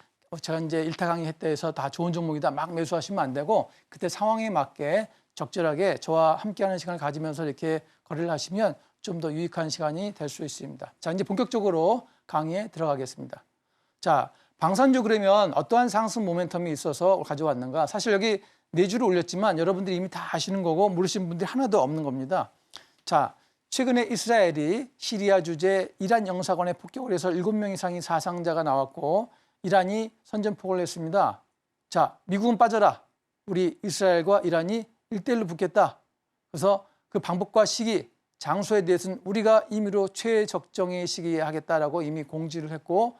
S3: 제가 이제 1타 강의 했다 해서 다 좋은 종목이다 막 매수하시면 안 되고 그때 상황에 맞게 적절하게 저와 함께하는 시간을 가지면서 이렇게 거래를 하시면 좀 더 유익한 시간이 될 수 있습니다. 자, 이제 본격적으로 강의에 들어가겠습니다. 자, 방산주 그러면 어떠한 상승 모멘텀이 있어서 가져왔는가? 사실 여기 4주를 올렸지만 여러분들이 이미 다 아시는 거고 모르시는 분들이 하나도 없는 겁니다. 자, 최근에 이스라엘이 시리아 주재 이란 영사관에 폭격을 해서 7명 이상의 사상자가 나왔고 이란이 선전포고를 했습니다. 자, 미국은 빠져라. 우리 이스라엘과 이란이 1대1로 붙겠다. 그래서 그 방법과 시기, 장소에 대해서는 우리가 임의로 최적정의 시기에 하겠다라고 이미 공지를 했고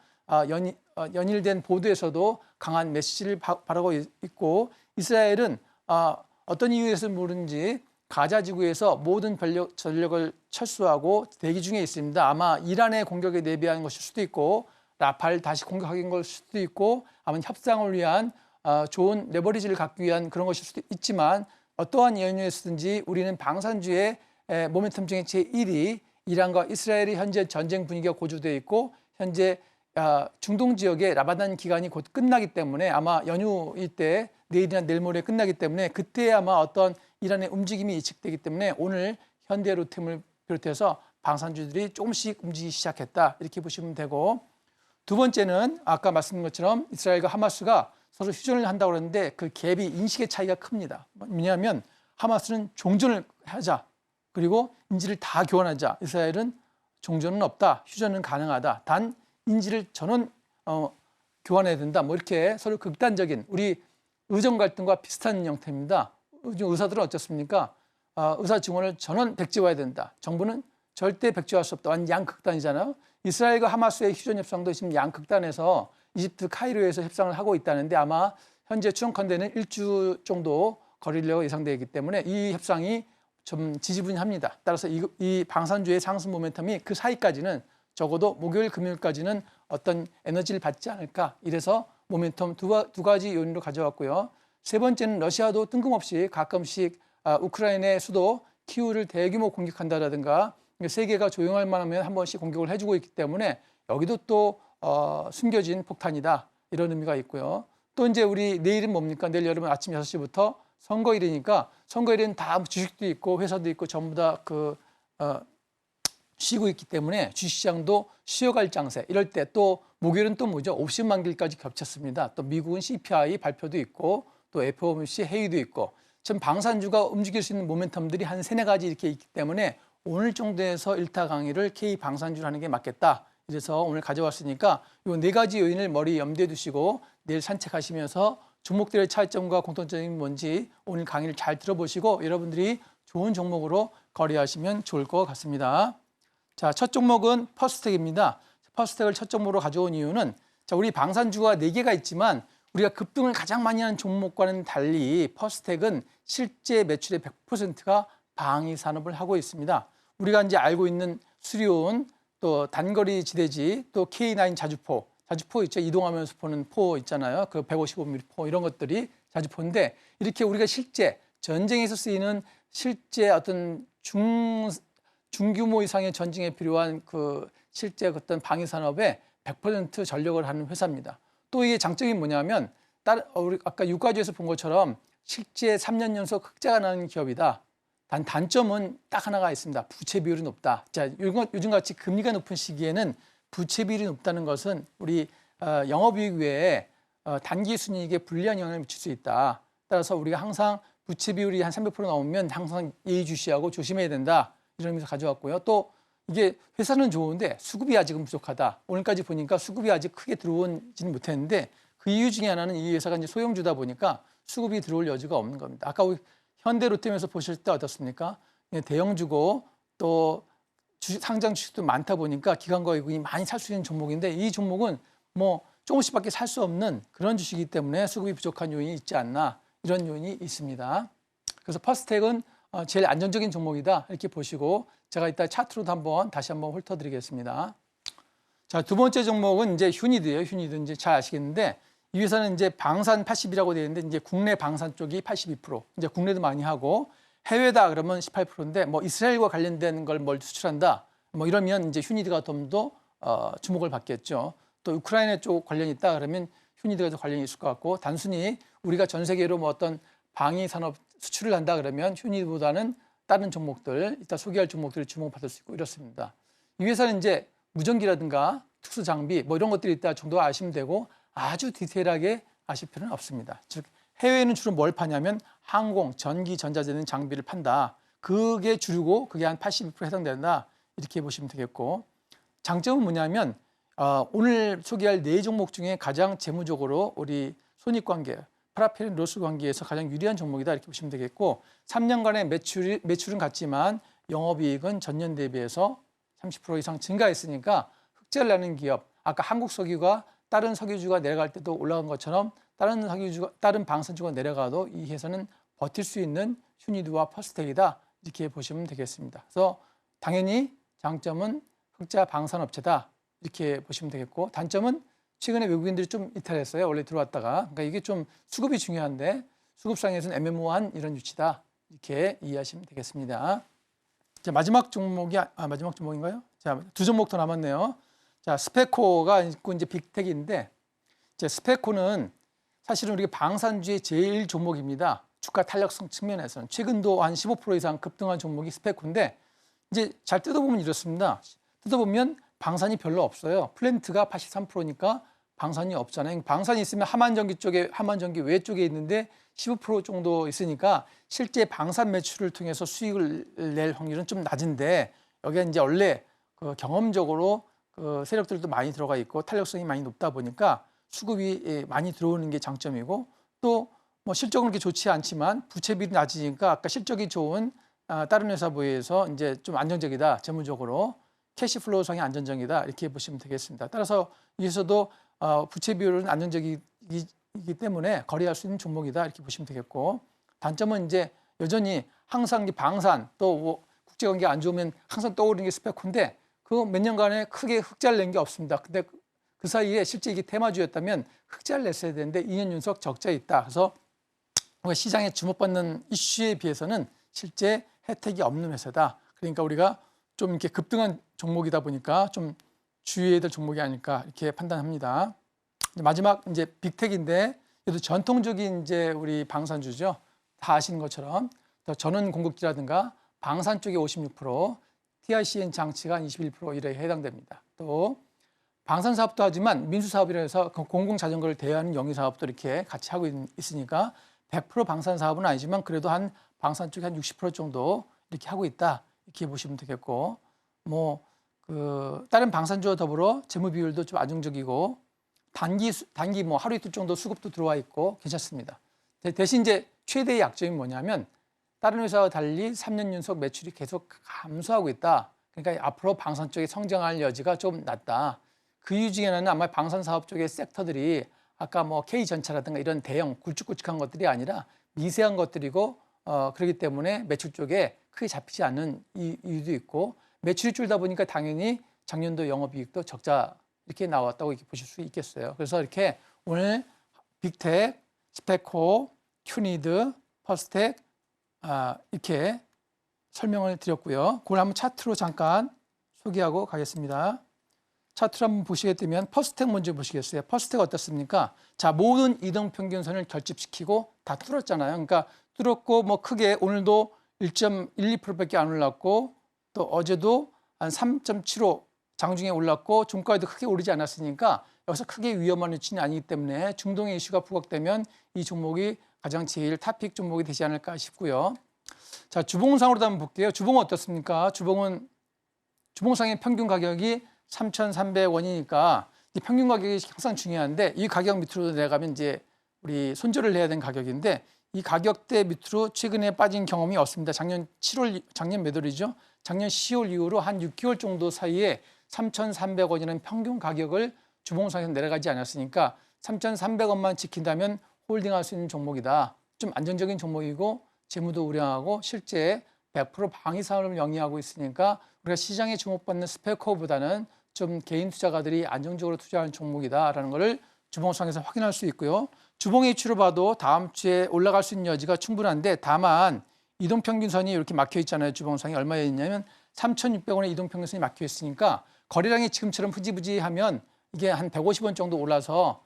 S3: 연일된 보도에서도 강한 메시지를 바라고 있고 이스라엘은 어떤 이유에서 모르는지 가자 지구에서 모든 전력을 철수하고 대기 중에 있습니다. 아마 이란의 공격에 대비하는 것일 수도 있고 라팔 다시 공격하는 것일 수도 있고 아마 협상을 위한 좋은 레버리지를 갖기 위한 그런 것일 수도 있지만 어떠한 연유에서든지 우리는 방산주의 모멘텀 중에 제1위 이란과 이스라엘이 현재 전쟁 분위기가 고조되어 있고 현재 중동 지역의 라마단 기간이 곧 끝나기 때문에 아마 연휴일 때 내일이나 내일 모레 끝나기 때문에 그때 아마 어떤 이란의 움직임이 예측되기 때문에 오늘 현대로템을 비롯해서 방산주들이 조금씩 움직이기 시작했다 이렇게 보시면 되고 두 번째는 아까 말씀드린 것처럼 이스라엘과 하마스가 서로 휴전을 한다고 그러는데 그 갭이 인식의 차이가 큽니다. 왜냐하면 하마스는 종전을 하자 그리고 인지를 다 교환하자 이스라엘은 종전은 없다 휴전은 가능하다 단 인지를 전원 교환해야 된다. 이렇게 서로 극단적인 우리 의정 갈등과 비슷한 형태입니다. 의사들은 어떻습니까? 의사 증언을 전원 백지화해야 된다. 정부는 절대 백지화할 수 없다. 완전 양극단이잖아요. 이스라엘과 하마스의 휴전 협상도 지금 양극단에서 이집트 카이로에서 협상을 하고 있다는데 아마 현재 추정컨대는 1주 정도 거리려고 예상되기 때문에 이 협상이 좀 지지분이합니다. 따라서 이 방산주의 상승 모멘텀이 그 사이까지는 적어도 목요일, 금요일까지는 어떤 에너지를 받지 않을까. 이래서 모멘텀 두 가지 요인으로 가져왔고요. 세 번째는 러시아도 뜬금없이 가끔씩 우크라이나의 수도 키우를 대규모 공격한다라든가 세계가 조용할 만하면 한 번씩 공격을 해주고 있기 때문에 여기도 또 숨겨진 폭탄이다 이런 의미가 있고요. 또 이제 우리 내일은 뭡니까? 내일 여러분 아침 6시부터 선거일이니까 선거일은 다 주식도 있고 회사도 있고 전부 다 쉬고 있기 때문에 주식시장도 쉬어갈 장세. 이럴 때 또 목요일은 또 뭐죠? 옵션 만기일까지 겹쳤습니다. 또 미국은 CPI 발표도 있고 또 FOMC 회의도 있고 참 방산주가 움직일 수 있는 모멘텀들이 한 세네 가지 이렇게 있기 때문에 오늘 정도에서 일타 강의를 K 방산주로 하는 게 맞겠다. 그래서 오늘 가져왔으니까 이 네 가지 요인을 머리 염두에 두시고 내일 산책하시면서 종목들의 차이점과 공통점이 뭔지 오늘 강의를 잘 들어보시고 여러분들이 좋은 종목으로 거래하시면 좋을 것 같습니다. 자, 첫 종목은 퍼스텍입니다. 퍼스텍을 첫 종목으로 가져온 이유는 자, 우리 방산주가 4개가 있지만 우리가 급등을 가장 많이 하는 종목과는 달리 퍼스텍은 실제 매출의 100%가 방위 산업을 하고 있습니다. 우리가 이제 알고 있는 수리온, 또 단거리 지대지, 또 K9 자주포 있죠. 이동하면서 보는 포 있잖아요. 그 155mm 포 이런 것들이 자주포인데 이렇게 우리가 실제 전쟁에서 쓰이는 실제 어떤 중규모 이상의 전쟁에 필요한 그 실제 어떤 방위 산업에 100% 전력을 하는 회사입니다. 또 이게 장점이 뭐냐면 우리 아까 유가주에서 본 것처럼 실제 3년 연속 흑자가 나는 기업이다. 단점은 딱 하나가 있습니다. 부채 비율이 높다. 자, 요즘같이 금리가 높은 시기에는 부채 비율이 높다는 것은 우리 영업이익 외에 단기 순이익에 불리한 영향을 미칠 수 있다. 따라서 우리가 항상 부채 비율이 한 300% 나오면 항상 예의주시하고 조심해야 된다. 이런 의미에서 가져왔고요. 또 이게 회사는 좋은데 수급이 아직은 부족하다. 오늘까지 보니까 수급이 아직 크게 들어오지는 못했는데 그 이유 중에 하나는 이 회사가 이제 소형주다 보니까 수급이 들어올 여지가 없는 겁니다. 아까 우리 현대 롯데면서 보실 때 어떻습니까? 대형주고 또 상장 주식도 많다 보니까 기관과 외국인이 많이 살 수 있는 종목인데 이 종목은 뭐 조금씩밖에 살 수 없는 그런 주식이기 때문에 수급이 부족한 요인이 있지 않나 이런 요인이 있습니다. 그래서 퍼스텍은 제일 안정적인 종목이다 이렇게 보시고 제가 이따 차트로도 다시 한번 훑어드리겠습니다. 자, 두 번째 종목은 이제 휴니드예요. 휴니드 이제 잘 아시겠는데 이 회사는 이제 방산 80이라고 되어 있는데 이제 국내 방산 쪽이 82%, 이제 국내도 많이 하고 해외다 그러면 18%인데 뭐 이스라엘과 관련된 걸 뭘 수출한다 뭐 이러면 이제 휴니드가 좀 더 주목을 받겠죠. 또 우크라이나 쪽 관련이 있다 그러면 휴니드가 좀 관련이 있을 것 같고 단순히 우리가 전 세계로 뭐 어떤 방위 산업 수출을 한다 그러면 휴니드보다는 다른 종목들 이따 소개할 종목들이 주목받을 수 있고 이렇습니다. 이 회사는 이제 무전기라든가 특수 장비 뭐 이런 것들이 있다 정도 아시면 되고 아주 디테일하게 아실 필요는 없습니다. 즉 해외에는 주로 뭘 파냐면 항공, 전기, 전자재능 장비를 판다. 그게 주류고 그게 한 82% 해당된다. 이렇게 보시면 되겠고 장점은 뭐냐면 오늘 소개할 4종목 중에 가장 재무적으로 우리 손익관계, 프라필 로스 관계에서 가장 유리한 종목이다. 이렇게 보시면 되겠고 3년간의 매출은 같지만 영업이익은 전년 대비해서 30% 이상 증가했으니까 흑자를 내는 기업. 아까 한국석유가 다른 석유주가 내려갈 때도 올라간 것처럼 다른 방산주가 내려가도 이 회사는 버틸 수 있는 휴니드와 퍼스텍이다. 이렇게 보시면 되겠습니다. 그래서 당연히 장점은 흑자 방산업체다. 이렇게 보시면 되겠고 단점은 최근에 외국인들이 좀 이탈했어요. 원래 들어왔다가. 그러니까 이게 좀 수급이 중요한데 수급상에서는 애매모호한 이런 위치다. 이렇게 이해하시면 되겠습니다. 자, 마지막 종목인가요? 자, 2종목 더 남았네요. 자, 스페코가 있고 이제 빅텍인데 이제 스페코는 사실은 우리가 방산주의 제일 종목입니다. 주가 탄력성 측면에서는 최근도 한 15% 이상 급등한 종목이 스페코인데 이제 잘 뜯어보면 이렇습니다. 뜯어보면 방산이 별로 없어요. 플랜트가 83%니까 방산이 없잖아요. 방산이 있으면 하만전기 외 쪽에 있는데 15% 정도 있으니까 실제 방산 매출을 통해서 수익을 낼 확률은 좀 낮은데 여기에 이제 원래 경험적으로 세력들도 많이 들어가 있고 탄력성이 많이 높다 보니까 수급이 많이 들어오는 게 장점이고 또 뭐 실적은 그렇게 좋지 않지만 부채 비율이 낮으니까 아까 실적이 좋은 다른 회사에 비해서 이제 좀 안정적이다. 재무적으로 캐시플로우상이 안정적이다. 이렇게 보시면 되겠습니다. 따라서 여기서도 부채 비율은 안정적이기 때문에 거래할 수 있는 종목이다. 이렇게 보시면 되겠고 단점은 이제 여전히 항상 방산 또 국제관계 안 좋으면 항상 떠오르는 게 스페코인데 그 몇 년간에 크게 흑자를 낸 게 없습니다. 근데 그 사이에 실제 이게 테마주였다면 흑자를 냈어야 되는데 2년 연속 적자에 있다. 그래서 시장에 주목받는 이슈에 비해서는 실제 혜택이 없는 회사다. 그러니까 우리가 좀 이렇게 급등한 종목이다 보니까 좀 주의해야 될 종목이 아닐까 이렇게 판단합니다. 마지막 이제 빅텍인데 그래도 전통적인 이제 우리 방산주죠. 다 아시는 것처럼 전원 공급기라든가 방산 쪽에 56%, TICN 장치가 21% 이래 해당됩니다. 또 방산 사업도 하지만 민수 사업이라 해서 공공 자전거를 대여하는 영위 사업도 이렇게 같이 하고 있으니까 100% 방산 사업은 아니지만 그래도 한 방산 쪽에 한 60% 정도 이렇게 하고 있다. 이렇게 보시면 되겠고 다른 방산주와 더불어 재무 비율도 좀 안정적이고 단기 뭐 하루 이틀 정도 수급도 들어와 있고 괜찮습니다. 대신 이제 최대의 약점이 뭐냐면 다른 회사와 달리 3년 연속 매출이 계속 감소하고 있다. 그러니까 앞으로 방산 쪽에 성장할 여지가 좀 낮다. 그 이유 중에 하나는 아마 방산 사업 쪽의 섹터들이 아까 뭐 K전차라든가 이런 대형 굵직굵직한 것들이 아니라 미세한 것들이고 그렇기 때문에 매출 쪽에 크게 잡히지 않는 이유도 있고 매출이 줄다 보니까 당연히 작년도 영업이익도 적자 이렇게 나왔다고 이렇게 보실 수 있겠어요. 그래서 이렇게 오늘 빅텍, 스페코, 큐니드, 퍼스텍 이렇게 설명을 드렸고요. 그걸 한번 차트로 잠깐 소개하고 가겠습니다. 차트를 한번 보시게 되면 퍼스텍 먼저 보시겠어요. 퍼스텍 어떻습니까? 자, 모든 이동평균선을 결집시키고 다 뚫었잖아요. 그러니까 뚫었고 뭐 크게 오늘도 1.12%밖에 안 올랐고 또 어제도 한 3.75 장중에 올랐고 종가에도 크게 오르지 않았으니까 여기서 크게 위험한 위치는 아니기 때문에 중동의 이슈가 부각되면 이 종목이 가장 제일 탑픽 종목이 되지 않을까 싶고요. 자, 주봉상으로도 한번 볼게요. 주봉은 어떻습니까? 주봉상의 평균 가격이 3,300원이니까 이 평균 가격이 항상 중요한데 이 가격 밑으로 내려가면 이제 우리 손절을 해야 되는 가격인데 이 가격대 밑으로 최근에 빠진 경험이 없습니다. 작년 몇 월이죠? 작년 10월 이후로 한 6개월 정도 사이에 3,300원이라는 평균 가격을 주봉상에서 내려가지 않았으니까 3,300원만 지킨다면 홀딩할 수 있는 종목이다. 좀 안정적인 종목이고 재무도 우량하고 실제 100% 방위 산업을 영위하고 있으니까 우리가 시장에 주목받는 스페코보다는 좀 개인 투자가들이 안정적으로 투자하는 종목이다라는 것을 주봉상에서 확인할 수 있고요. 주봉의 이슈로 봐도 다음 주에 올라갈 수 있는 여지가 충분한데 다만 이동평균선이 이렇게 막혀 있잖아요. 주봉상이 얼마에 있냐면 3,600원의 이동평균선이 막혀 있으니까 거래량이 지금처럼 흐지부지하면 이게 한 150원 정도 올라서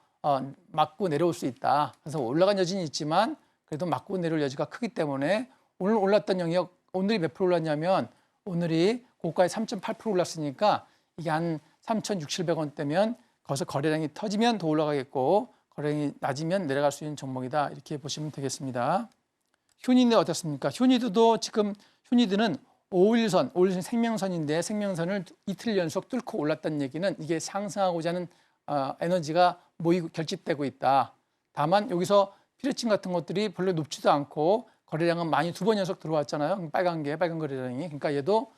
S3: 맞고 내려올 수 있다. 그래서 올라간 여지는 있지만 그래도 맞고 내려올 여지가 크기 때문에 오늘 올랐던 영역, 오늘이 몇 프로 올랐냐면 오늘이 고가에 3.8% 올랐으니까 이게 한 3,600~700원대면 거기서 거래량이 터지면 더 올라가겠고 거래량이 낮으면 내려갈 수 있는 종목이다. 이렇게 보시면 되겠습니다. 휴니드 어떻습니까? 휴니드는 5일선 생명선인데 생명선을 이틀 연속 뚫고 올랐다는 얘기는 이게 상승하고자 하는 에너지가 모이고 결집되고 있다. 다만 여기서 피레침 같은 것들이 별로 높지도 않고 거래량은 많이 2번 연속 들어왔잖아요. 빨간 거래량이. 그러니까 얘도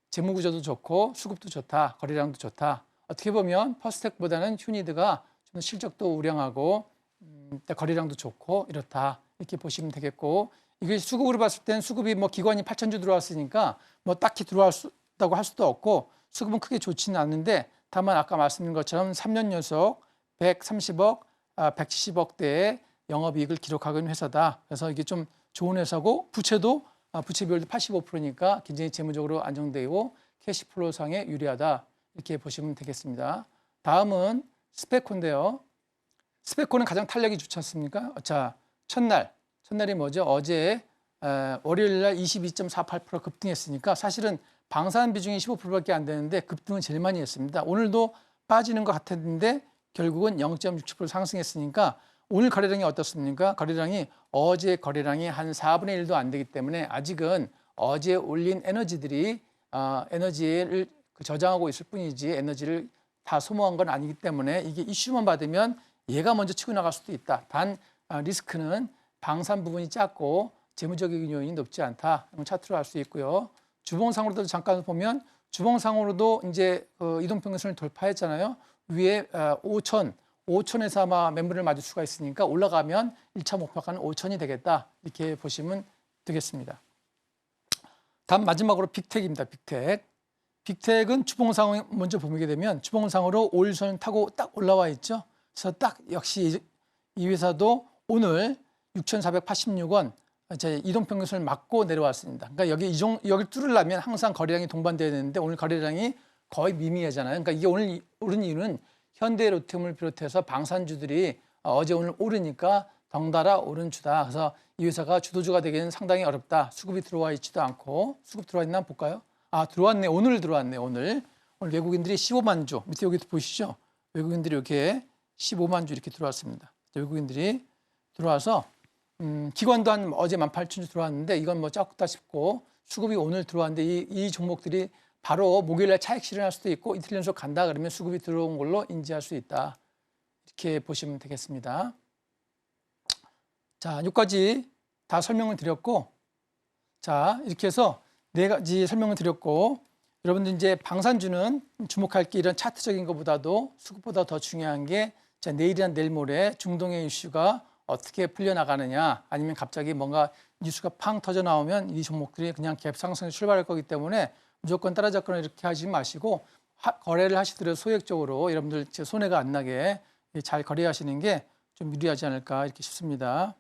S3: 재무 구조도 좋고 수급도 좋다. 거래량도 좋다. 어떻게 보면 퍼스텍보다는 휴니드가 좀 실적도 우량하고 거래량도 좋고 이렇다. 이렇게 보시면 되겠고 이게 수급으로 봤을 땐 수급이 뭐 기관이 8,000주 들어왔으니까 뭐 딱히 들어왔다고 할 수도 없고 수급은 크게 좋지는 않는데 다만 아까 말씀드린 것처럼 3년 연속 130억, 170억대의 영업이익을 기록하고 있는 회사다. 그래서 이게 좀 좋은 회사고 부채도 부채 비율도 85%니까 굉장히 재무적으로 안정되고 캐시플로우상에 유리하다. 이렇게 보시면 되겠습니다. 다음은 스페코인데요. 스페코는 가장 탄력이 좋지 않습니까? 자, 첫날이 뭐죠? 어제 월요일 날 22.48% 급등했으니까 사실은 방산 비중이 15%밖에 안 되는데 급등은 제일 많이 했습니다. 오늘도 빠지는 것 같았는데 결국은 0.67% 상승했으니까 오늘 거래량이 어떻습니까? 거래량이 어제 거래량이 한 4분의 1도 안 되기 때문에 아직은 어제 올린 에너지들이 에너지를 저장하고 있을 뿐이지 에너지를 다 소모한 건 아니기 때문에 이게 이슈만 받으면 얘가 먼저 치고 나갈 수도 있다. 단 리스크는 방산 부분이 작고 재무적인 요인이 높지 않다. 차트로 알 수 있고요. 주봉상으로도 잠깐 보면 주봉상으로도 이제 이동평균선을 돌파했잖아요. 위에 5천에서 아마 매물을 맞을 수가 있으니까 올라가면 1차 목표가는 5천이 되겠다. 이렇게 보시면 되겠습니다. 다음 마지막으로 빅텍입니다. 빅텍은 주봉상 먼저 보게 되면 주봉상으로 5일선을 타고 딱 올라와 있죠. 그래서 딱 역시 이 회사도 오늘 6,486원 이동평균선을 맞고 내려왔습니다. 그러니까 여기 뚫으려면 항상 거래량이 동반돼야 되는데 오늘 거래량이 거의 미미하잖아요. 그러니까 이게 오늘 오른 이유는 현대로템을 비롯해서 방산주들이 어제 오늘 오르니까 덩달아 오른 주다. 그래서 이 회사가 주도주가 되기는 상당히 어렵다. 수급이 들어와 있지도 않고 수급 들어와 있나 한번 볼까요? 들어왔네. 오늘 들어왔네. 오늘 외국인들이 15만 주 밑에 여기 보시죠. 외국인들이 이렇게 15만 주 이렇게 들어왔습니다. 외국인들이 들어와서 기관도 한 어제 18,000주 들어왔는데 이건 뭐 적다 싶고 수급이 오늘 들어왔는데 이 종목들이 바로 목요일날 차익 실현할 수도 있고 이틀 연속 간다 그러면 수급이 들어온 걸로 인지할 수 있다. 이렇게 보시면 되겠습니다. 자, 여기까지 다 설명을 드렸고, 자, 이렇게 해서 4가지 설명을 드렸고, 여러분들 이제 방산주는 주목할 게 이런 차트적인 것보다도 수급보다 더 중요한 게 자, 내일이나 내일 모레 중동의 이슈가 어떻게 풀려나가느냐 아니면 갑자기 뭔가 뉴스가 팡 터져 나오면 이 종목들이 그냥 갭 상승에 출발할 거기 때문에 무조건 따라잡거나 이렇게 하지 마시고 거래를 하시더라도 소액적으로 여러분들 손해가 안 나게 잘 거래하시는 게 좀 유리하지 않을까 이렇게 싶습니다.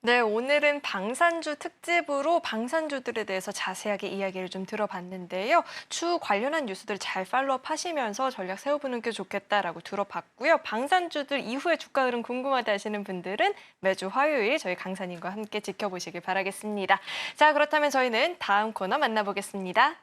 S2: 네, 오늘은 방산주 특집으로 방산주들에 대해서 자세하게 이야기를 좀 들어봤는데요. 추후 관련한 뉴스들 잘 팔로우업 하시면서 전략 세워보는 게 좋겠다라고 들어봤고요. 방산주들 이후의 주가 흐름 궁금하다 하시는 분들은 매주 화요일 저희 강사님과 함께 지켜보시길 바라겠습니다. 자, 그렇다면 저희는 다음 코너 만나보겠습니다.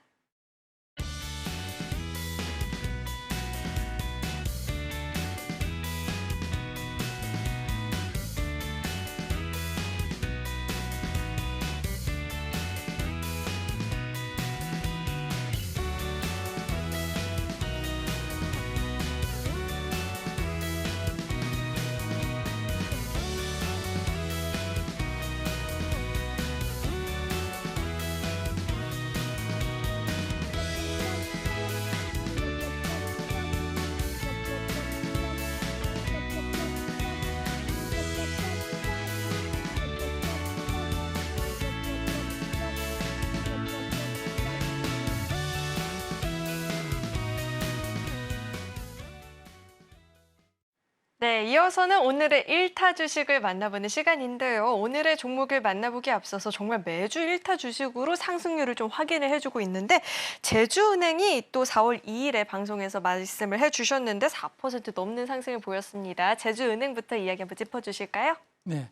S2: 네, 이어서는 오늘의 1타 주식을 만나보는 시간인데요. 오늘의 종목을 만나보기에 앞서서 정말 매주 1타 주식으로 상승률을 좀 확인을 해주고 있는데 제주은행이 또 4월 2일에 방송에서 말씀을 해주셨는데 4% 넘는 상승을 보였습니다. 제주은행부터 이야기 한번 짚어주실까요?
S3: 네,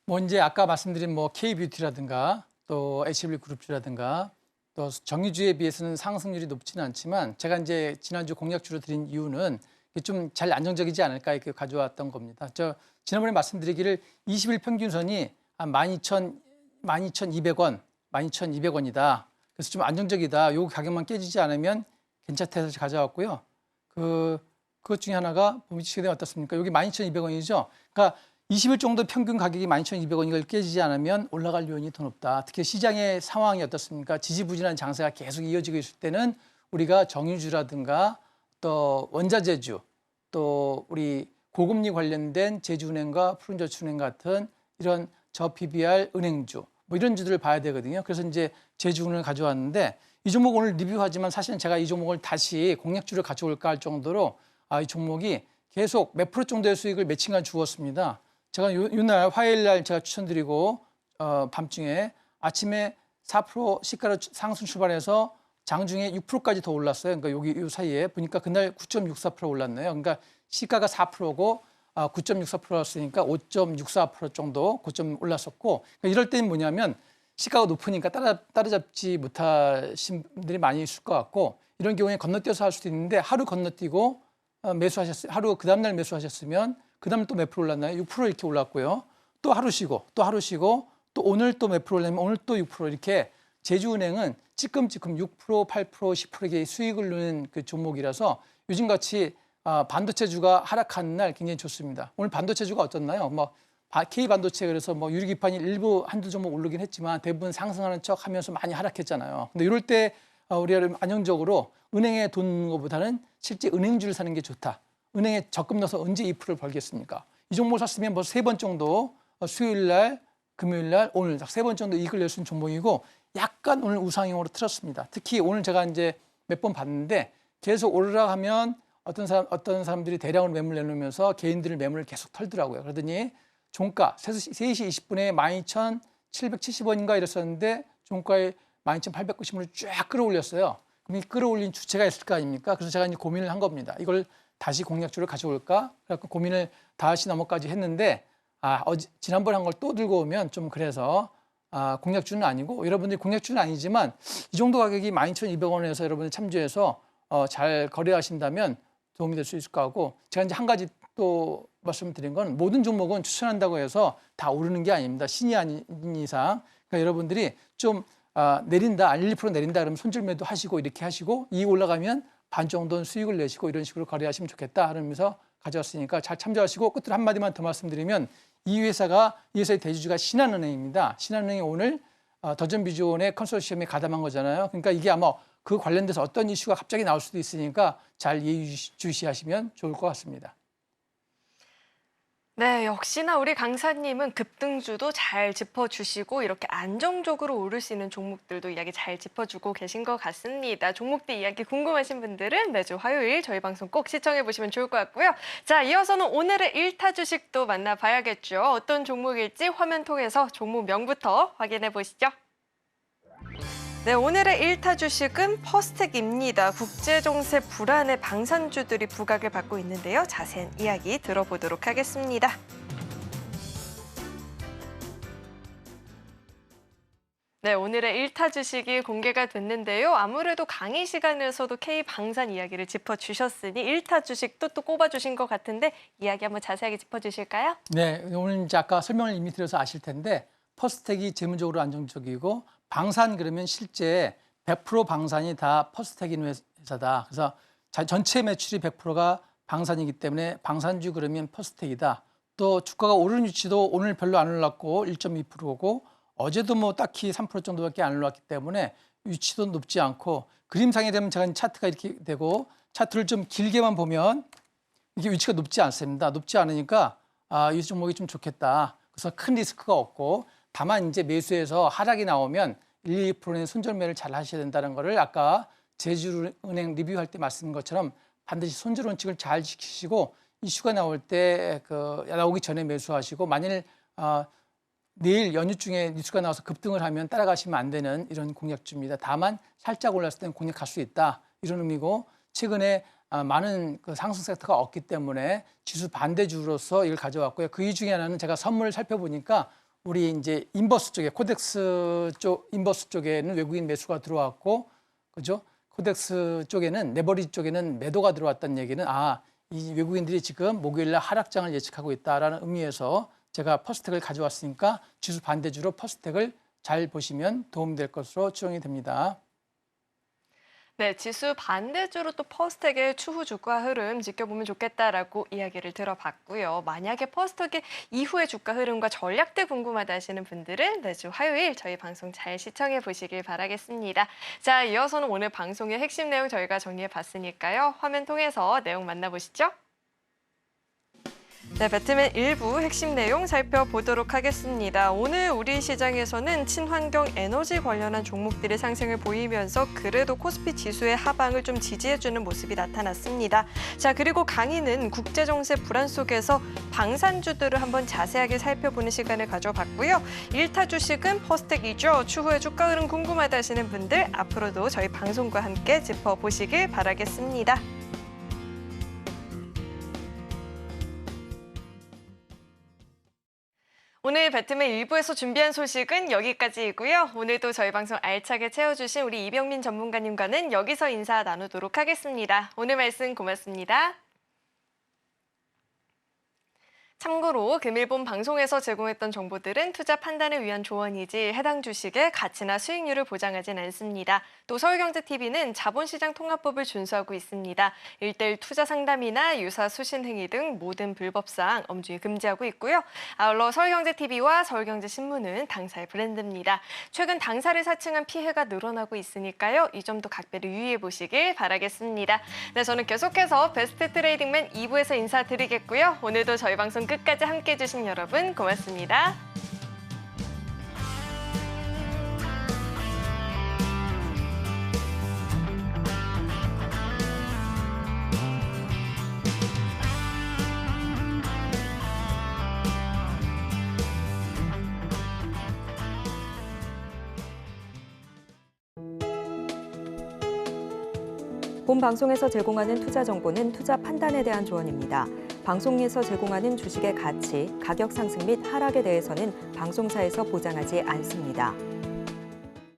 S3: 뭐 이제 아까 말씀드린 뭐 K뷰티라든가 또 HW그룹주라든가 또 정유주에 비해서는 상승률이 높지는 않지만 제가 이제 지난주 공약주로 드린 이유는 좀 잘 안정적이지 않을까 이렇게 가져왔던 겁니다. 지난번에 말씀드리기를 20일 평균선이 한 12,200원, 12,200원이다. 그래서 좀 안정적이다. 요 가격만 깨지지 않으면 괜찮다 해서 가져왔고요. 그것 중에 하나가 보시게 되면 어떻습니까? 여기 12,200원이죠. 그러니까 20일 정도 평균 가격이 12,200원 이걸 깨지지 않으면 올라갈 요인이 더 높다. 특히 시장의 상황이 어떻습니까? 지지부진한 장세가 계속 이어지고 있을 때는 우리가 정유주라든가 또 원자재주, 또 우리 고금리 관련된 제주은행과 푸른저축은행 같은 이런 저PBR 은행주, 뭐 이런 주들을 봐야 되거든요. 그래서 이제 제주은행을 가져왔는데 이 종목 오늘 리뷰하지만 사실은 제가 이 종목을 다시 공략주를 가져올까 할 정도로 이 종목이 계속 몇 프로 정도의 수익을 며칠간 주었습니다. 제가 이날 화요일 날 제가 추천드리고 밤중에 아침에 4% 시가로 상승 출발해서 장중에 6%까지 더 올랐어요. 그러니까 여기 이 사이에 보니까 그날 9.64% 올랐네요. 그러니까 시가가 4%고 9.64%였으니까 5.64% 정도 고점 올랐었고 그러니까 이럴 때는 뭐냐면 시가가 높으니까 따라잡지 못하신 분들이 많이 있을 것 같고 이런 경우에 건너뛰어서 할 수도 있는데 하루 건너뛰고 하루 그 다음날 매수하셨으면 그 다음에 또 몇 프로 올랐나요? 6% 이렇게 올랐고요. 또 하루 쉬고 또 오늘 또 몇 프로 올랐냐면 오늘 또 6% 이렇게 제주은행은 찌끔찌끔 6%, 8%, 10%의 수익을 누는 그 종목이라서 요즘같이 반도체주가 하락하는 날 굉장히 좋습니다. 오늘 반도체주가 어떻나요? 뭐 K반도체 그래서 뭐 유리기판이 일부 한두 종목 오르긴 했지만 대부분 상승하는 척 하면서 많이 하락했잖아요. 근데 이럴 때 우리가 안정적으로 은행에 돈 것보다는 실제 은행주를 사는 게 좋다. 은행에 적금 넣어서 언제 2%를 벌겠습니까? 이 종목을 샀으면 벌써 3번 정도 수요일 날 금요일 날 오늘 세 번 정도 이익을 낼 수 있는 종목이고 약간 오늘 우상향으로 틀었습니다. 특히 오늘 제가 이제 몇 번 봤는데 계속 오르락 하면 어떤 사람들이 대량으로 매물 내놓으면서 개인들 매물을 계속 털더라고요. 그러더니 종가 3시 20분에 12,770원인가 이랬었는데 종가에 12,890원을 쫙 끌어올렸어요. 그럼 이 끌어올린 주체가 있을 거 아닙니까? 그래서 제가 이제 고민을 한 겁니다. 이걸 다시 공략주를 가져올까? 그래서 고민을 다시 넘어까지 했는데 지난번에 한 걸 또 들고 오면 좀 그래서 공략주는 아니고 여러분들이 공략주는 아니지만 이 정도 가격이 12,200원에서 여러분들 참조해서 잘 거래하신다면 도움이 될 수 있을 것 같고 제가 이제 한 가지 또 말씀드린 건 모든 종목은 추천한다고 해서 다 오르는 게 아닙니다. 신이 아닌 이상 그러니까 여러분들이 좀 내린다, 1~2% 내린다 그러면 손절매도 하시고 이렇게 하시고 이 올라가면 반 정도는 수익을 내시고 이런 식으로 거래하시면 좋겠다 그러면서 가져왔으니까 잘 참조하시고 끝으로 한마디만 더 말씀드리면 이 회사의 대주주가 신한은행입니다. 신한은행이 오늘 더전비주원의 컨소시엄에 가담한 거잖아요. 그러니까 이게 아마 그 관련돼서 어떤 이슈가 갑자기 나올 수도 있으니까 잘 예의주시하시면 좋을 것 같습니다.
S2: 네, 역시나 우리 강사님은 급등주도 잘 짚어주시고 이렇게 안정적으로 오를 수 있는 종목들도 이야기 잘 짚어주고 계신 것 같습니다. 종목들 이야기 궁금하신 분들은 매주 화요일 저희 방송 꼭 시청해보시면 좋을 것 같고요. 자, 이어서는 오늘의 1타 주식도 만나봐야겠죠. 어떤 종목일지 화면 통해서 종목명부터 확인해 보시죠. 네, 오늘의 1타 주식은 퍼스텍입니다. 국제정세 불안의 방산주들이 부각을 받고 있는데요. 자세한 이야기 들어보도록 하겠습니다. 네, 오늘의 1타 주식이 공개가 됐는데요. 아무래도 강의 시간에서도 K방산 이야기를 짚어주셨으니 1타 주식도 또 꼽아주신 것 같은데 이야기 한번 자세하게 짚어주실까요?
S3: 네, 오늘 이제 아까 설명을 이미 드려서 아실 텐데 퍼스텍이 재무적으로 안정적이고 방산 그러면 실제 100% 방산이 다 퍼스텍 있는 회사다. 그래서 전체 매출이 100%가 방산이기 때문에 방산주 그러면 퍼스텍이다. 또 주가가 오르는 위치도 오늘 별로 안 올랐고 1.2%고 어제도 뭐 딱히 3% 정도밖에 안 올랐기 때문에 위치도 높지 않고 그림상에 되면 제가 차트가 이렇게 되고 차트를 좀 길게만 보면 이게 위치가 높지 않습니다. 높지 않으니까 이 종목이 좀 좋겠다. 그래서 큰 리스크가 없고 다만 이제 매수해서 하락이 나오면 1~2%는 손절매를 잘 하셔야 된다는 거를 아까 제주은행 리뷰할 때 말씀드린 것처럼 반드시 손절 원칙을 잘 지키시고 이슈가 나올 때 나오기 전에 매수하시고 만일 내일 연휴 중에 뉴스가 나와서 급등을 하면 따라가시면 안 되는 이런 공략주입니다. 다만 살짝 올랐을 때는 공략할 수 있다 이런 의미고 최근에 많은 상승 섹터가 없기 때문에 지수 반대주로서 이걸 가져왔고요. 그 이유 중에 하나는 제가 선물을 살펴보니까 우리 이제 인버스 쪽에 코덱스 쪽 인버스 쪽에는 외국인 매수가 들어왔고 그죠? 코덱스 쪽에는 레버리지 쪽에는 매도가 들어왔다는 얘기는 이 외국인들이 지금 목요일 날 하락장을 예측하고 있다라는 의미에서 제가 퍼스텍을 가져왔으니까 지수 반대주로 퍼스텍을 잘 보시면 도움될 것으로 추정이 됩니다.
S2: 네, 지수 반대주로 또 퍼스텍의 추후 주가 흐름 지켜보면 좋겠다라고 이야기를 들어봤고요. 만약에 퍼스텍의 이후의 주가 흐름과 전략들 궁금하다 하시는 분들은 매주 화요일 저희 방송 잘 시청해 보시길 바라겠습니다. 자, 이어서는 오늘 방송의 핵심 내용 저희가 정리해 봤으니까요. 화면 통해서 내용 만나보시죠. 네, 배트맨 일부 핵심 내용 살펴보도록 하겠습니다. 오늘 우리 시장에서는 친환경 에너지 관련한 종목들이 상승을 보이면서 그래도 코스피 지수의 하방을 좀 지지해주는 모습이 나타났습니다. 자, 그리고 강의는 국제정세 불안 속에서 방산주들을 한번 자세하게 살펴보는 시간을 가져봤고요. 1타 주식은 퍼스텍이죠. 추후의 주가 흐름 궁금하다 하시는 분들 앞으로도 저희 방송과 함께 짚어보시길 바라겠습니다. 오늘 배트맨 1부에서 준비한 소식은 여기까지이고요. 오늘도 저희 방송 알차게 채워주신 우리 이병민 전문가님과는 여기서 인사 나누도록 하겠습니다. 오늘 말씀 고맙습니다. 참고로 금일본 방송에서 제공했던 정보들은 투자 판단을 위한 조언이지 해당 주식의 가치나 수익률을 보장하진 않습니다. 또 서울경제TV는 자본시장 통합법을 준수하고 있습니다. 1:1 투자 상담이나 유사 수신 행위 등 모든 불법사항 엄중히 금지하고 있고요. 아울러 서울경제TV와 서울경제신문은 당사의 브랜드입니다. 최근 당사를 사칭한 피해가 늘어나고 있으니까요. 이 점도 각별히 유의해 보시길 바라겠습니다. 네, 저는 계속해서 베스트 트레이딩맨 2부에서 인사드리겠고요. 오늘도 저희 방송 끝까지 함께해 주신 여러분 고맙습니다.
S1: 본 방송에서 제공하는 투자 정보는 투자 판단에 대한 조언입니다. 방송에서 제공하는 주식의 가치, 가격 상승 및 하락에 대해서는 방송사에서 보장하지 않습니다.